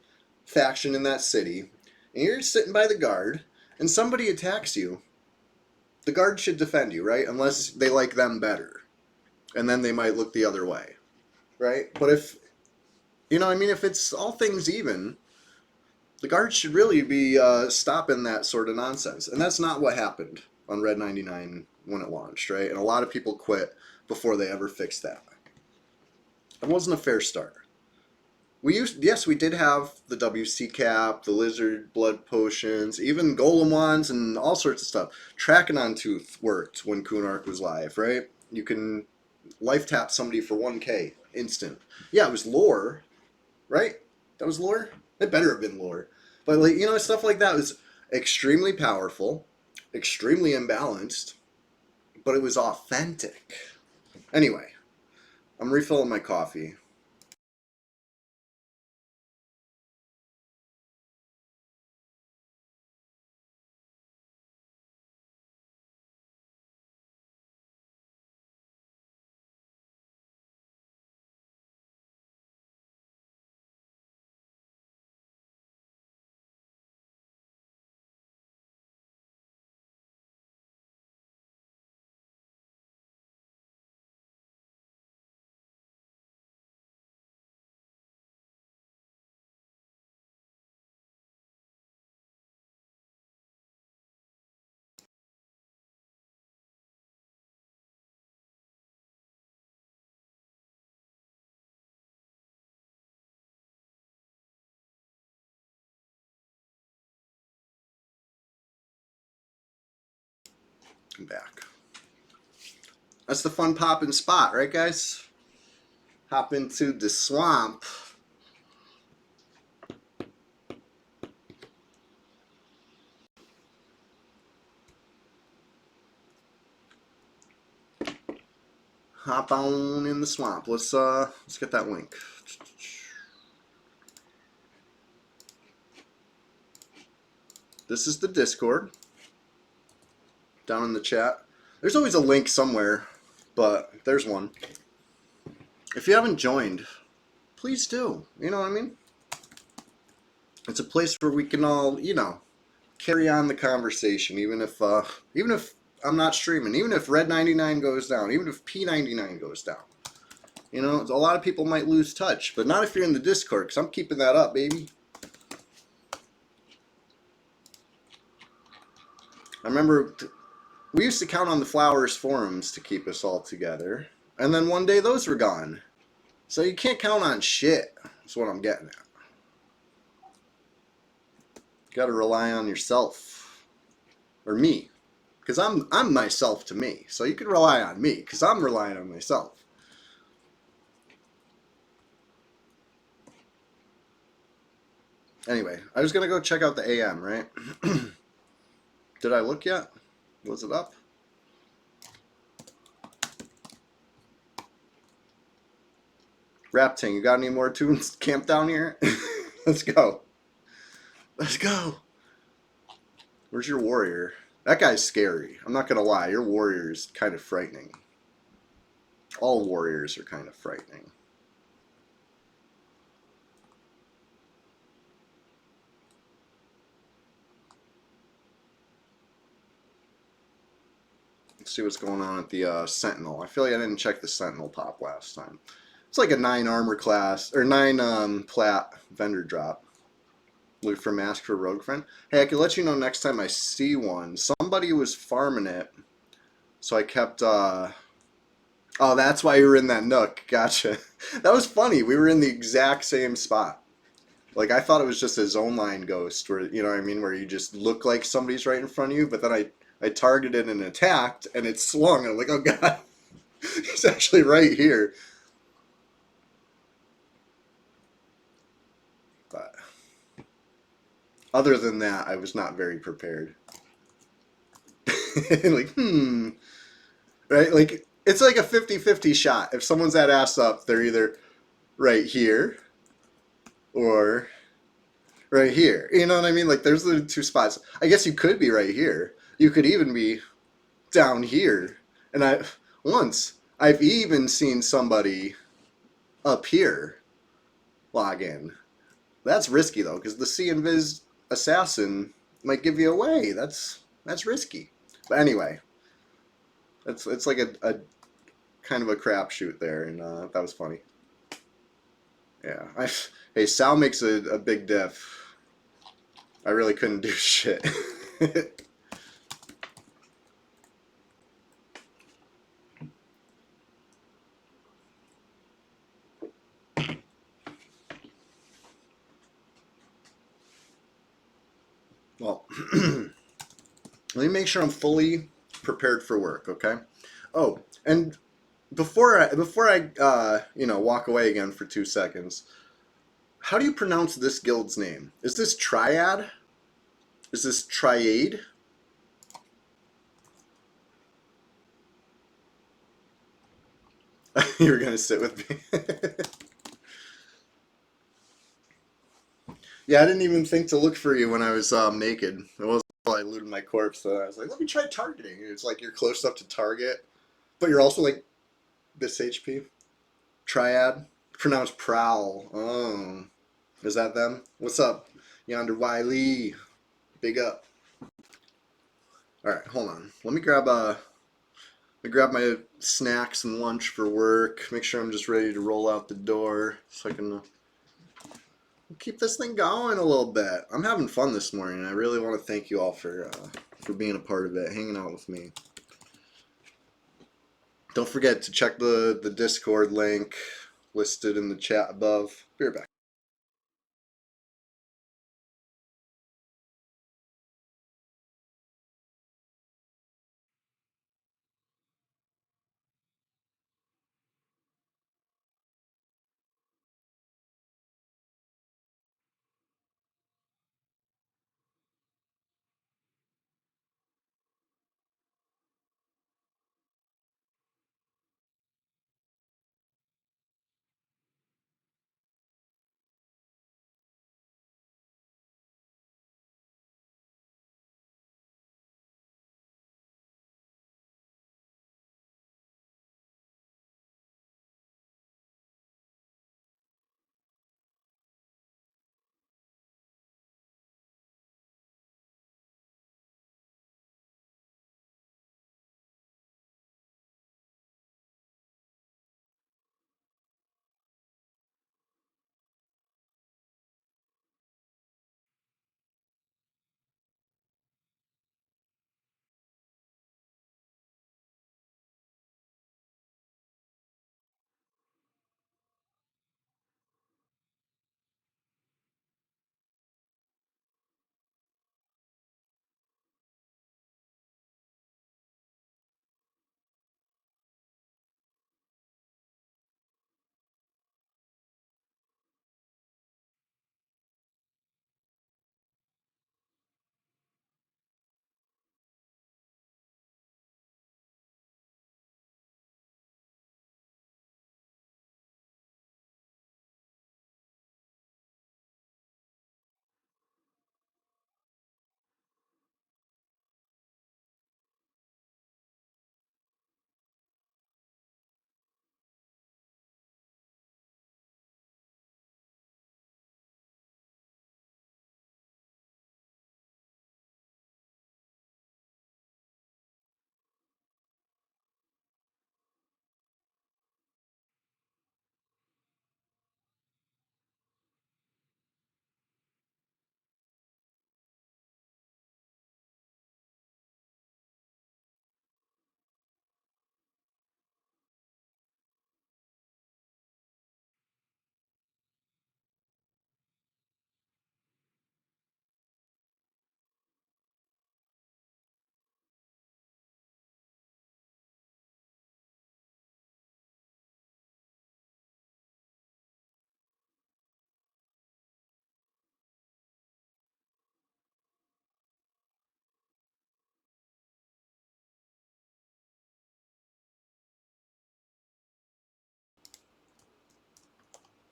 A: faction in that city and you're sitting by the guard and somebody attacks you, the guard should defend you, right? Unless they like them better. And then they might look the other way, right? But if, I mean, if it's all things even, the guards should really be stopping that sort of nonsense. And that's not what happened on Red 99 when it launched, right? And a lot of people quit before they ever fixed that. It wasn't a fair start. Yes, we did have the WC cap, the lizard blood potions, even golem wands, and all sorts of stuff. Tracking on Tooth worked when Kunark was live, right? You can life tap somebody for 1k instant. Yeah, it was lore, right? That was lore. It better have been lore, but like stuff like that was extremely powerful, extremely imbalanced, but it was authentic. Anyway, I'm refilling my coffee. I'm back. That's the fun popping spot, right, guys? Hop into the swamp. Hop on in the swamp. Let's get that link. This is the Discord down in the chat. There's always a link somewhere, but there's one. If you haven't joined, please do. You know what I mean? It's a place where we can all, carry on the conversation, even if I'm not streaming, even if Red 99 goes down, even if P99 goes down. A lot of people might lose touch, but not if you're in the Discord, because I'm keeping that up, baby. I remember we used to count on the Flowers forums to keep us all together, and then one day those were gone. So you can't count on shit. That's what I'm getting at. You got to rely on yourself, or me, because I'm myself to me. So you can rely on me, because I'm relying on myself. Anyway, I was gonna go check out the AM, right? Did I look yet? Was it up? Rapting, you got any more tunes camped down here? Let's go. Let's go. Where's your warrior? That guy's scary. I'm not gonna lie. Your warrior is kind of frightening. All warriors are kind of frightening. Let's see what's going on at the Sentinel. I feel like I didn't check the Sentinel pop last time. It's like a 9 armor class, or 9 plat vendor drop. Look for mask for Rogue Friend. Hey, I can let you know next time I see one. Somebody was farming it, so I kept. Oh, that's why you were in that nook. Gotcha. That was funny. We were in the exact same spot. Like I thought it was just a zone line ghost, where you know what I mean, where you just look like somebody's right in front of you, but then I targeted and attacked, and it swung, and I'm like, oh god, he's actually right here. But other than that, I was not very prepared. Like, right? Like, it's like a 50-50 shot. If someone's at ass up, they're either right here or right here. You know what I mean? Like, there's the two spots. I guess you could be right here. You could even be down here And I've even seen somebody up here log in. That's risky though, because the C Invis assassin might give you away. That's risky. But anyway, it's like a kind of a crapshoot there, and that was funny. Yeah. Hey, Sal makes a big diff. I really couldn't do shit. Well, let me make sure I'm fully prepared for work, okay? Oh, and before I walk away again for 2 seconds, how do you pronounce this guild's name? Is this Triad? Is this Triade? You were gonna sit with me. Yeah, I didn't even think to look for you when I was naked. It wasn't until I looted my corpse that I was like, let me try targeting. It's like you're close enough to target, but you're also like this HP. Triad, pronounced prowl. Oh, is that them? What's up, Yonder Wiley? Big up. All right, hold on. Let me grab my snacks and lunch for work. Make sure I'm just ready to roll out the door so I can keep this thing going a little bit. I'm having fun this morning. I really want to thank you all for being a part of it, hanging out with me. Don't forget to check the Discord link listed in the chat above. Be right back.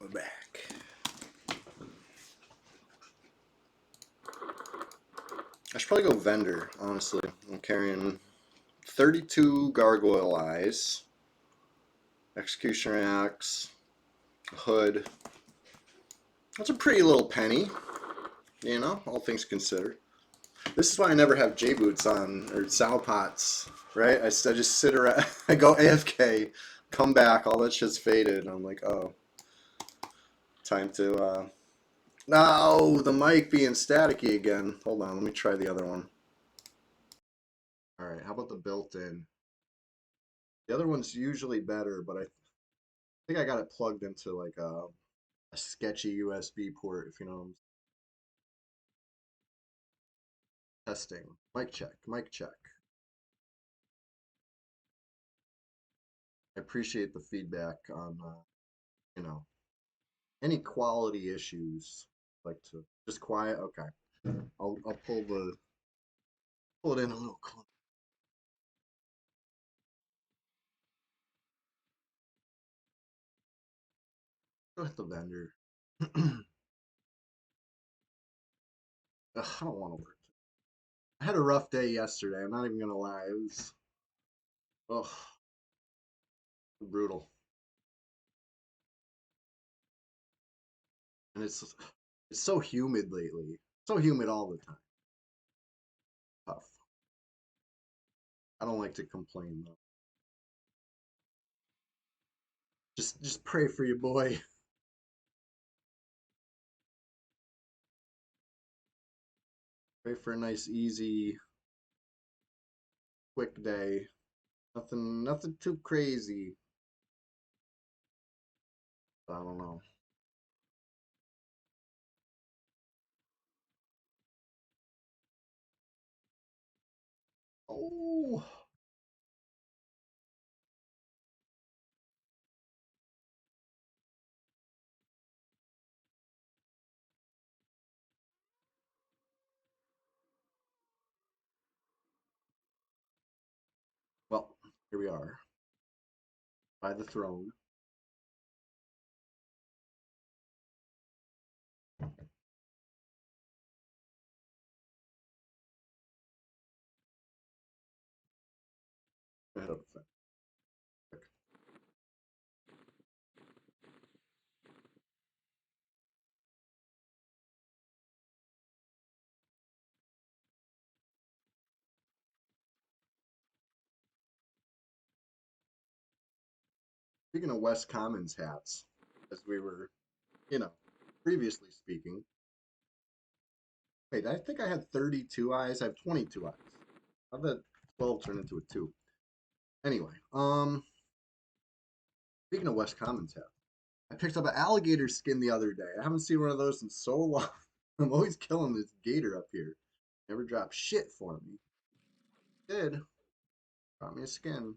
A: We're back. I should probably go vendor, honestly. I'm carrying 32 gargoyle eyes, executioner axe, hood. That's a pretty little penny, you know, all things considered. This is why I never have J boots on or Sal pots, right? I just sit around, I go AFK, come back, all that shit's faded, and I'm like, oh, time to, no, the mic being staticky again. Hold on, let me try the other one. All right, how about the built-in? The other one's usually better, but I think I got it plugged into like a sketchy USB port, if you know what I'm testing. Mic check, mic check. I appreciate the feedback on, you know, any quality issues. Like to just quiet. Okay, I'll pull it in a little closer. Go with the vendor. Ugh, I don't want to work. I had a rough day yesterday. I'm not even gonna lie. It was, ugh, brutal. And it's so humid lately. So humid all the time. Tough. I don't like to complain though. Just pray for your boy. Pray for a nice, easy, quick day. Nothing too crazy. I don't know. Oh, well, here we are by the throne. Ahead of the Speaking of West Commons hats, as we were, you know, previously speaking. Wait, I think I had 32 eyes. I have 22 eyes. How'd that 12 turn into a 2? Anyway, speaking of West Commons hats, I picked up an alligator skin the other day. I haven't seen one of those in so long. I'm always killing this gator up here. Never dropped shit for me. Did. Got me a skin.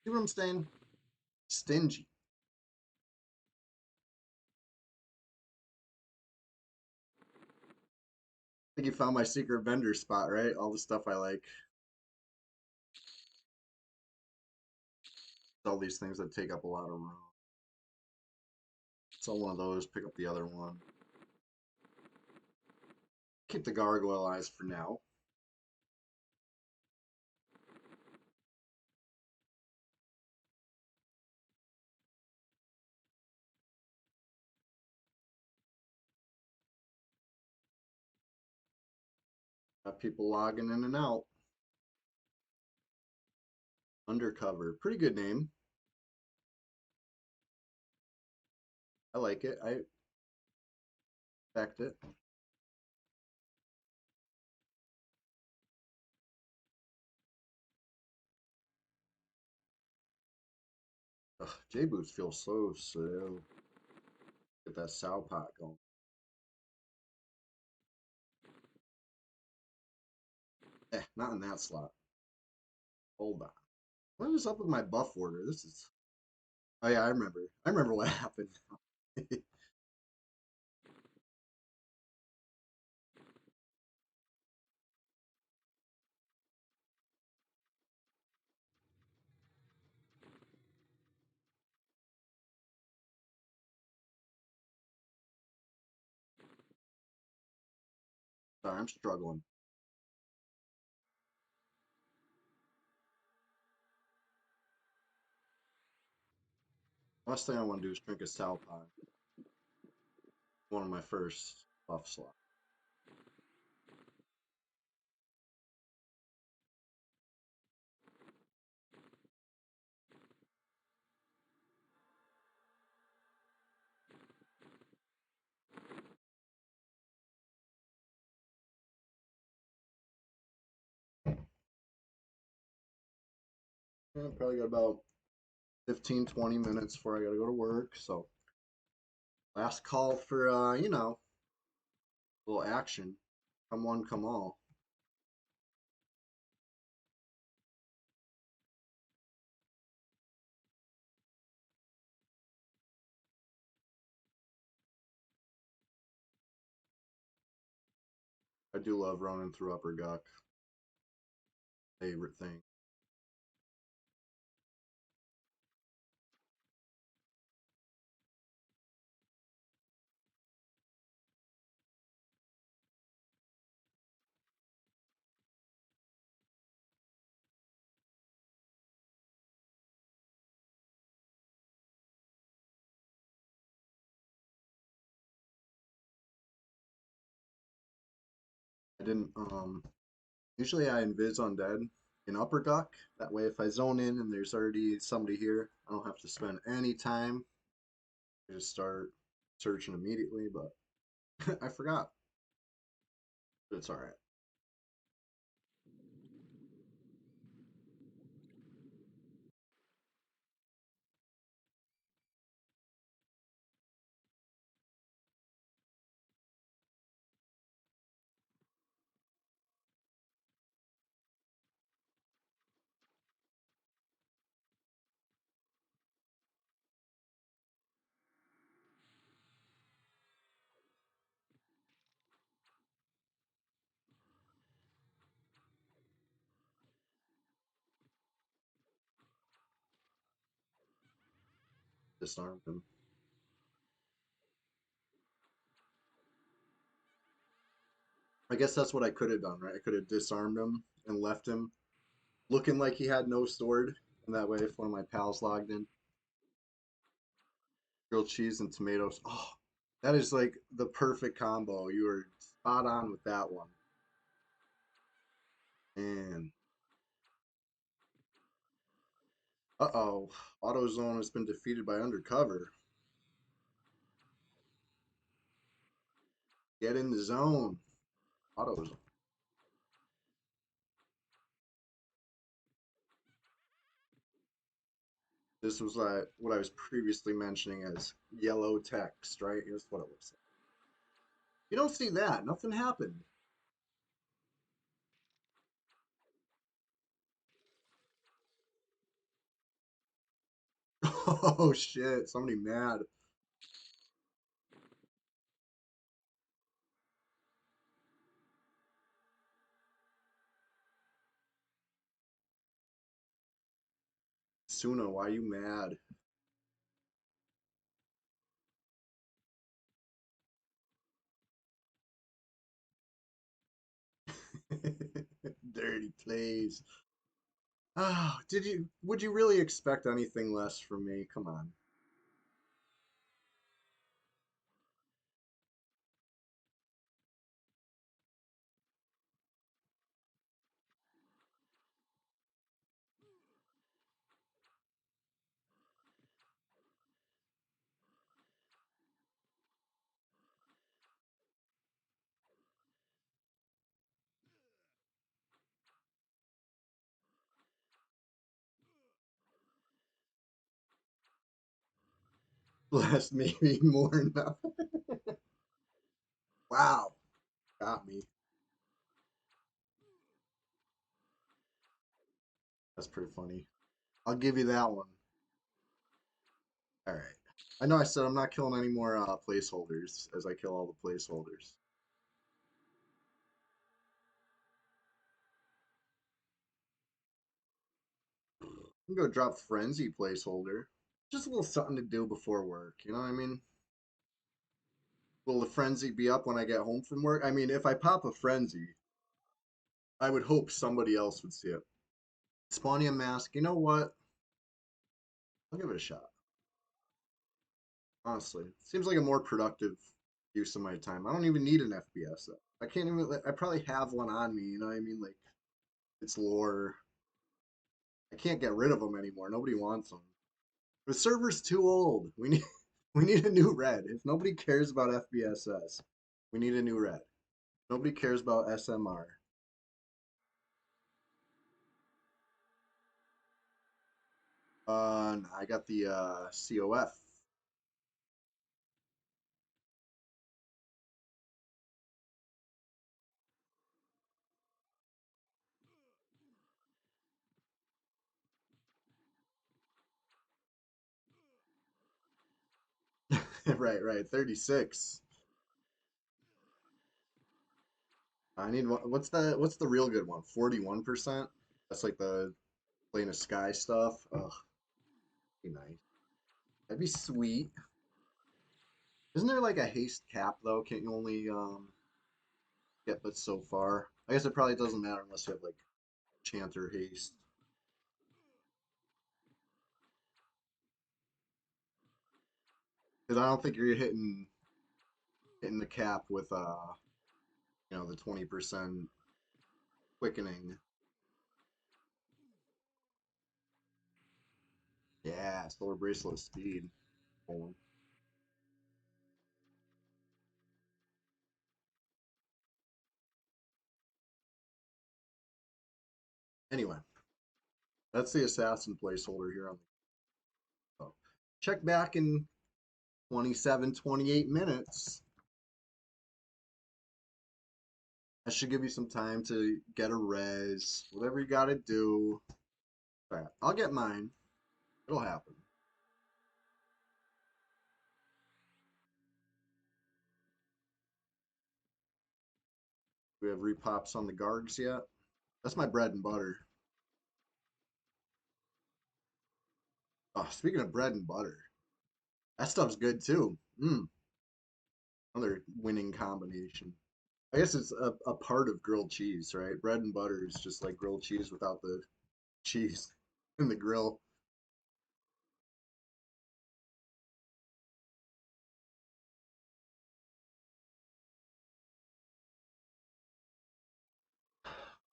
A: See what I'm saying? Stingy. I think you found my secret vendor spot, right? All the stuff I like. All these things that take up a lot of room. Sell one of those, pick up the other one. Keep the gargoyle eyes for now. Got people logging in and out. Undercover. Pretty good name. I like it. I expect it. Ugh, J-Boots feel so slow. Get that sow pot going. Not in that slot. Hold on. What is up with my buff order? This is. Oh yeah, I remember. I remember what happened. Sorry, I'm struggling. Last thing I want to do is drink a Sal Pod. One of my first buff slots. Yeah, probably got about 15, 20 minutes before I gotta go to work. So last call for a little action. Come one, come all. I do love running through Upper GUK. Favorite thing. I didn't usually I invis undead in Upper GUK. That way if I zone in and there's already somebody here, I don't have to spend any time. I just start searching immediately, but I forgot. But it's alright. Disarmed him. I guess that's what I could have done, right? I could have disarmed him and left him looking like he had no sword. And that way if one of my pals logged in, grilled cheese and tomatoes. Oh, that is like the perfect combo. You were spot on with that one. And uh-oh, AutoZone has been defeated by Undercover. Get in the zone. AutoZone. This was what I was previously mentioning as yellow text, right? Here's what it looks like. You don't see that. Nothing happened. Oh shit, somebody mad. Suna, why you mad? Dirty plays. Ah, would you really expect anything less from me? Come on. Less maybe more now. Wow, got me. That's pretty funny. I'll give you that one. All right. I know I said I'm not killing any more placeholders as I kill all the placeholders. I'm gonna drop frenzy placeholder. Just a little something to do before work. You know what I mean? Will the frenzy be up when I get home from work? I mean, if I pop a frenzy, I would hope somebody else would see it. Spawning mask, you know what? I'll give it a shot. Honestly, seems like a more productive use of my time. I don't even need an FPS though. I can't even. I probably have one on me. You know what I mean? Like it's lore. I can't get rid of them anymore. Nobody wants them. The server's too old. We need we need a new red. If nobody cares about FBSS, we need a new red. Nobody cares about SMR. I got the COF. Right, right. 36. I need one. What's the real good one? 41%? That's like the Plane of Sky stuff. Ugh, be nice. That'd be sweet. Isn't there like a haste cap though? Can't you only get but so far? I guess it probably doesn't matter unless you have like chant or haste. Because I don't think you're hitting the cap with the 20% quickening. Yeah, solar bracelet speed. Hold on. Anyway, that's the assassin placeholder here on the check back in 27, 28 minutes. That should give you some time to get a res, whatever you gotta do. Right. I'll get mine. It'll happen. We have repops on the Gargs yet? That's my bread and butter. Oh, speaking of bread and butter, that stuff's good too. Another winning combination. I guess it's a part of grilled cheese, right? Bread and butter is just like grilled cheese without the cheese in the grill.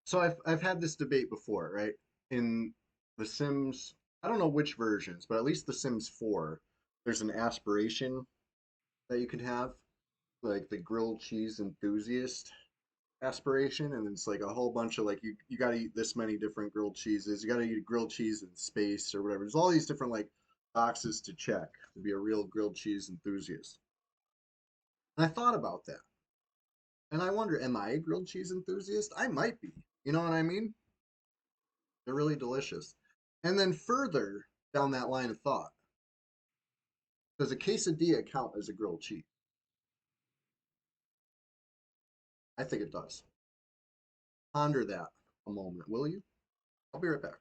A: So I've had this debate before, right? In The Sims, I don't know which versions, but at least The Sims 4, there's an aspiration that you can have, like the grilled cheese enthusiast aspiration, and it's like a whole bunch of like you got to eat this many different grilled cheeses. You got to eat grilled cheese in space or whatever. There's all these different like boxes to check to be a real grilled cheese enthusiast. And I thought about that, and I wonder, am I a grilled cheese enthusiast? I might be. You know what I mean? They're really delicious. And then further down that line of thought, does a quesadilla count as a grilled cheese? I think it does. Ponder that a moment, will you? I'll be right back.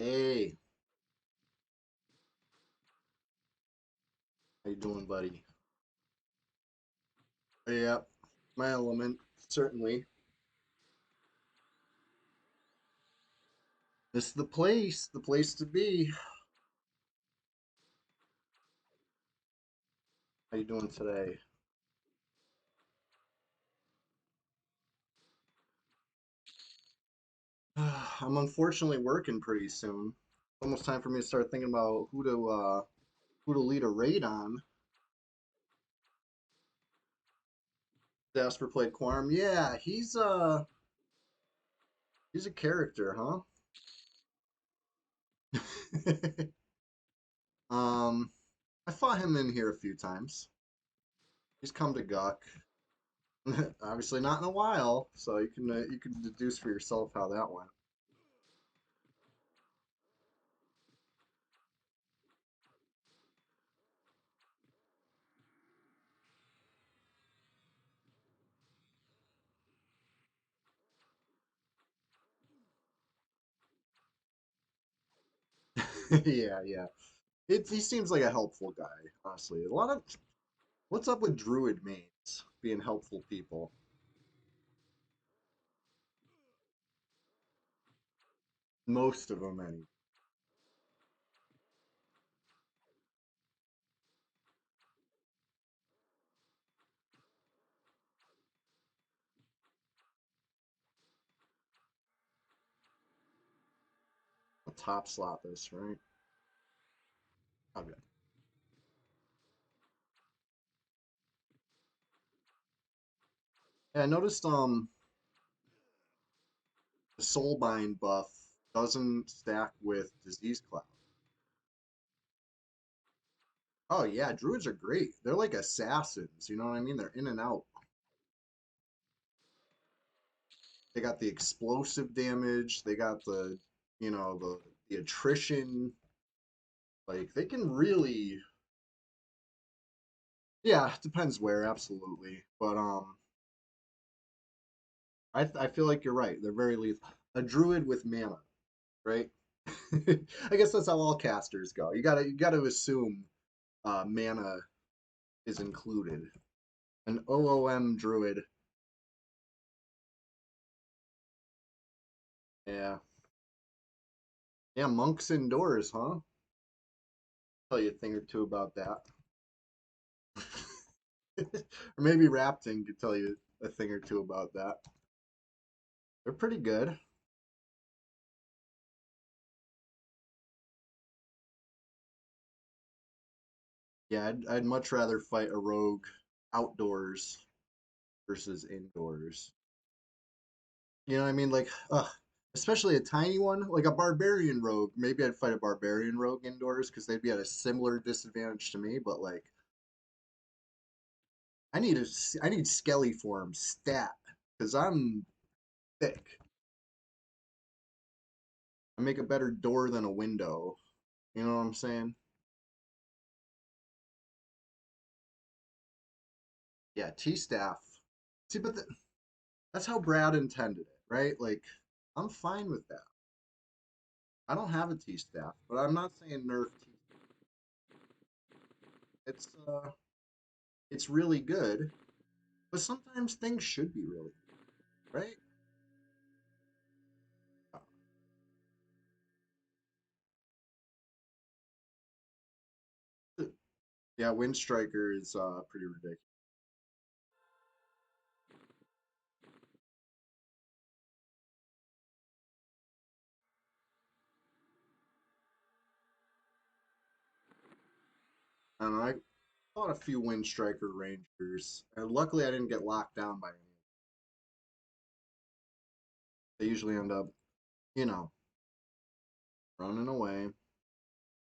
A: Hey, how you doing, buddy? Yeah, my element, certainly. This is the place to be. How you doing today? I'm unfortunately working pretty soon. Almost time for me to start thinking about who to lead a raid on. Jasper played Quorum. Yeah, he's a character, huh? um, I fought him in here a few times. He's come to GUK. Obviously not in a while, so you can deduce for yourself how that went. Yeah, yeah. He seems like a helpful guy, honestly. A lot of what's up with druid mains being helpful people? Most of them, any a top slot this, right? Okay. Yeah, I noticed the soulbind buff doesn't stack with disease cloud. Oh yeah, druids are great. They're like assassins, you know what I mean? They're in and out. They got the explosive damage, they got the attrition. Like they can really, yeah, depends where, absolutely. But I feel like you're right. They're very lethal. A druid with mana, right? I guess that's how all casters go. You gotta assume mana is included. An OOM druid. Yeah. Yeah, monks indoors, huh? Tell you a thing or two about that. Or maybe Rapting could tell you a thing or two about that. They're pretty good. Yeah, I'd much rather fight a rogue outdoors versus indoors. You know what I mean? Like, especially a tiny one, like a barbarian rogue. Maybe I'd fight a barbarian rogue indoors because they'd be at a similar disadvantage to me. But like, I need skelly form stat because I'm thick. I make a better door than a window. You know what I'm saying? Yeah, T staff. See, but that's how Brad intended it, right? Like, I'm fine with that. I don't have a T staff, but I'm not saying nerf T. It's it's really good, but sometimes things should be really good, right? Yeah, Wind Striker is pretty ridiculous. And I fought a few Wind Striker Rangers, and luckily I didn't get locked down by any. They usually end up, you know, running away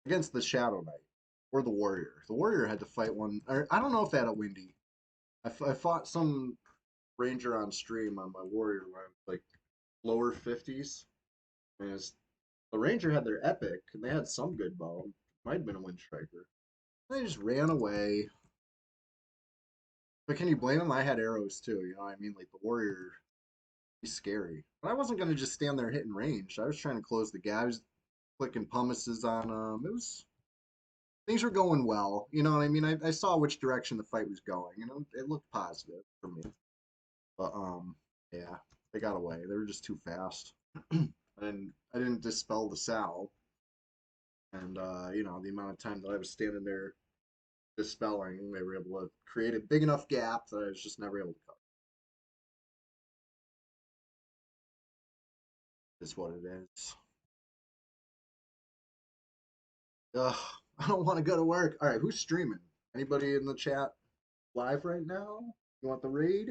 A: against the Shadow Knight or the Warrior. The Warrior had to fight one, or I don't know if they had a Windy. I fought some Ranger on stream on my Warrior when I was like lower 50s. And the Ranger had their Epic, and they had some good bow. Might have been a Wind Striker. They just ran away. But can you blame them? I had arrows too. You know what I mean? Like the Warrior, he's scary. But I wasn't gonna just stand there hitting range. I was trying to close the gap.
B: clicking pumices on him. It was things were going well. You know what I mean? I saw which direction the fight was going, and it looked positive for me. But yeah, they got away. They were just too fast, and I didn't dispel the salve. And the amount of time that I was standing there dispelling, they were able to create a big enough gap that I was just never able to cover. Is what it is. Ugh, I don't want to go to work. All right, who's streaming? Anybody in the chat live right now? You want the raid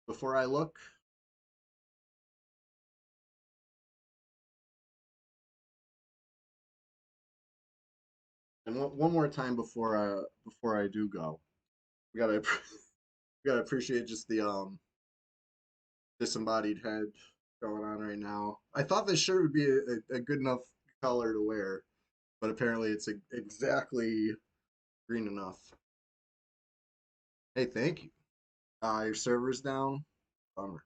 B: before I look? And one more time before I do go, we gotta we gotta appreciate just the disembodied head going on right now. I thought this shirt would be a good enough color to wear, but apparently it's exactly green enough. Hey, thank you. Your server's down. Bummer.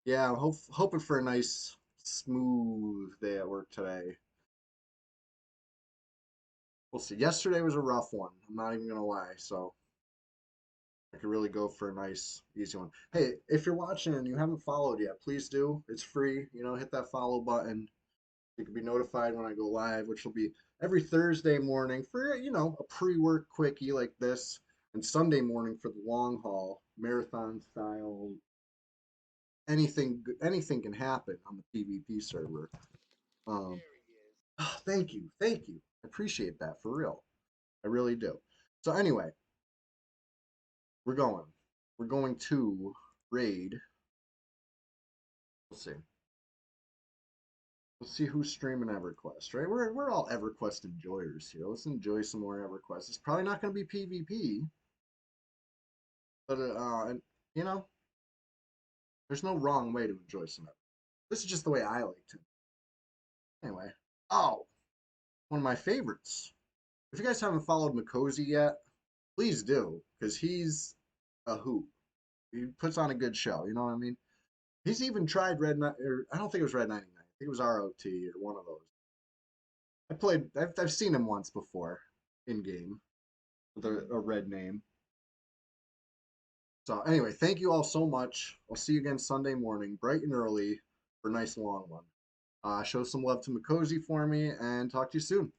B: Yeah, I'm hoping for a nice smooth day at work today. We'll see. Yesterday was a rough one. I'm not even gonna lie. So I could really go for a nice, easy one. Hey, if you're watching and you haven't followed yet, please do. It's free. Hit that follow button. You can be notified when I go live, which will be every Thursday morning for, a pre-work quickie like this, and Sunday morning for the long haul, marathon style. Anything can happen on the PvP server. Um, thank you, thank you. I appreciate that for real. I really do. So anyway, we're going. We're going to raid. We'll see. Let's see who's streaming EverQuest, right? We're all EverQuest enjoyers here. Let's enjoy some more EverQuest. It's probably not going to be PvP, but and, you know, there's no wrong way to enjoy some EverQuest. This is just the way I like to. Anyway, oh, one of my favorites. If you guys haven't followed Mikosi yet, please do, because he's a hoot. He puts on a good show. You know what I mean? He's even tried or I don't think it was Red 99. I think it was ROT or one of those. I've seen him once before in game with a red name. So anyway, thank you all so much. I'll see you again Sunday morning, bright and early, for a nice long one. Show some love to Mikosi for me, and talk to you soon.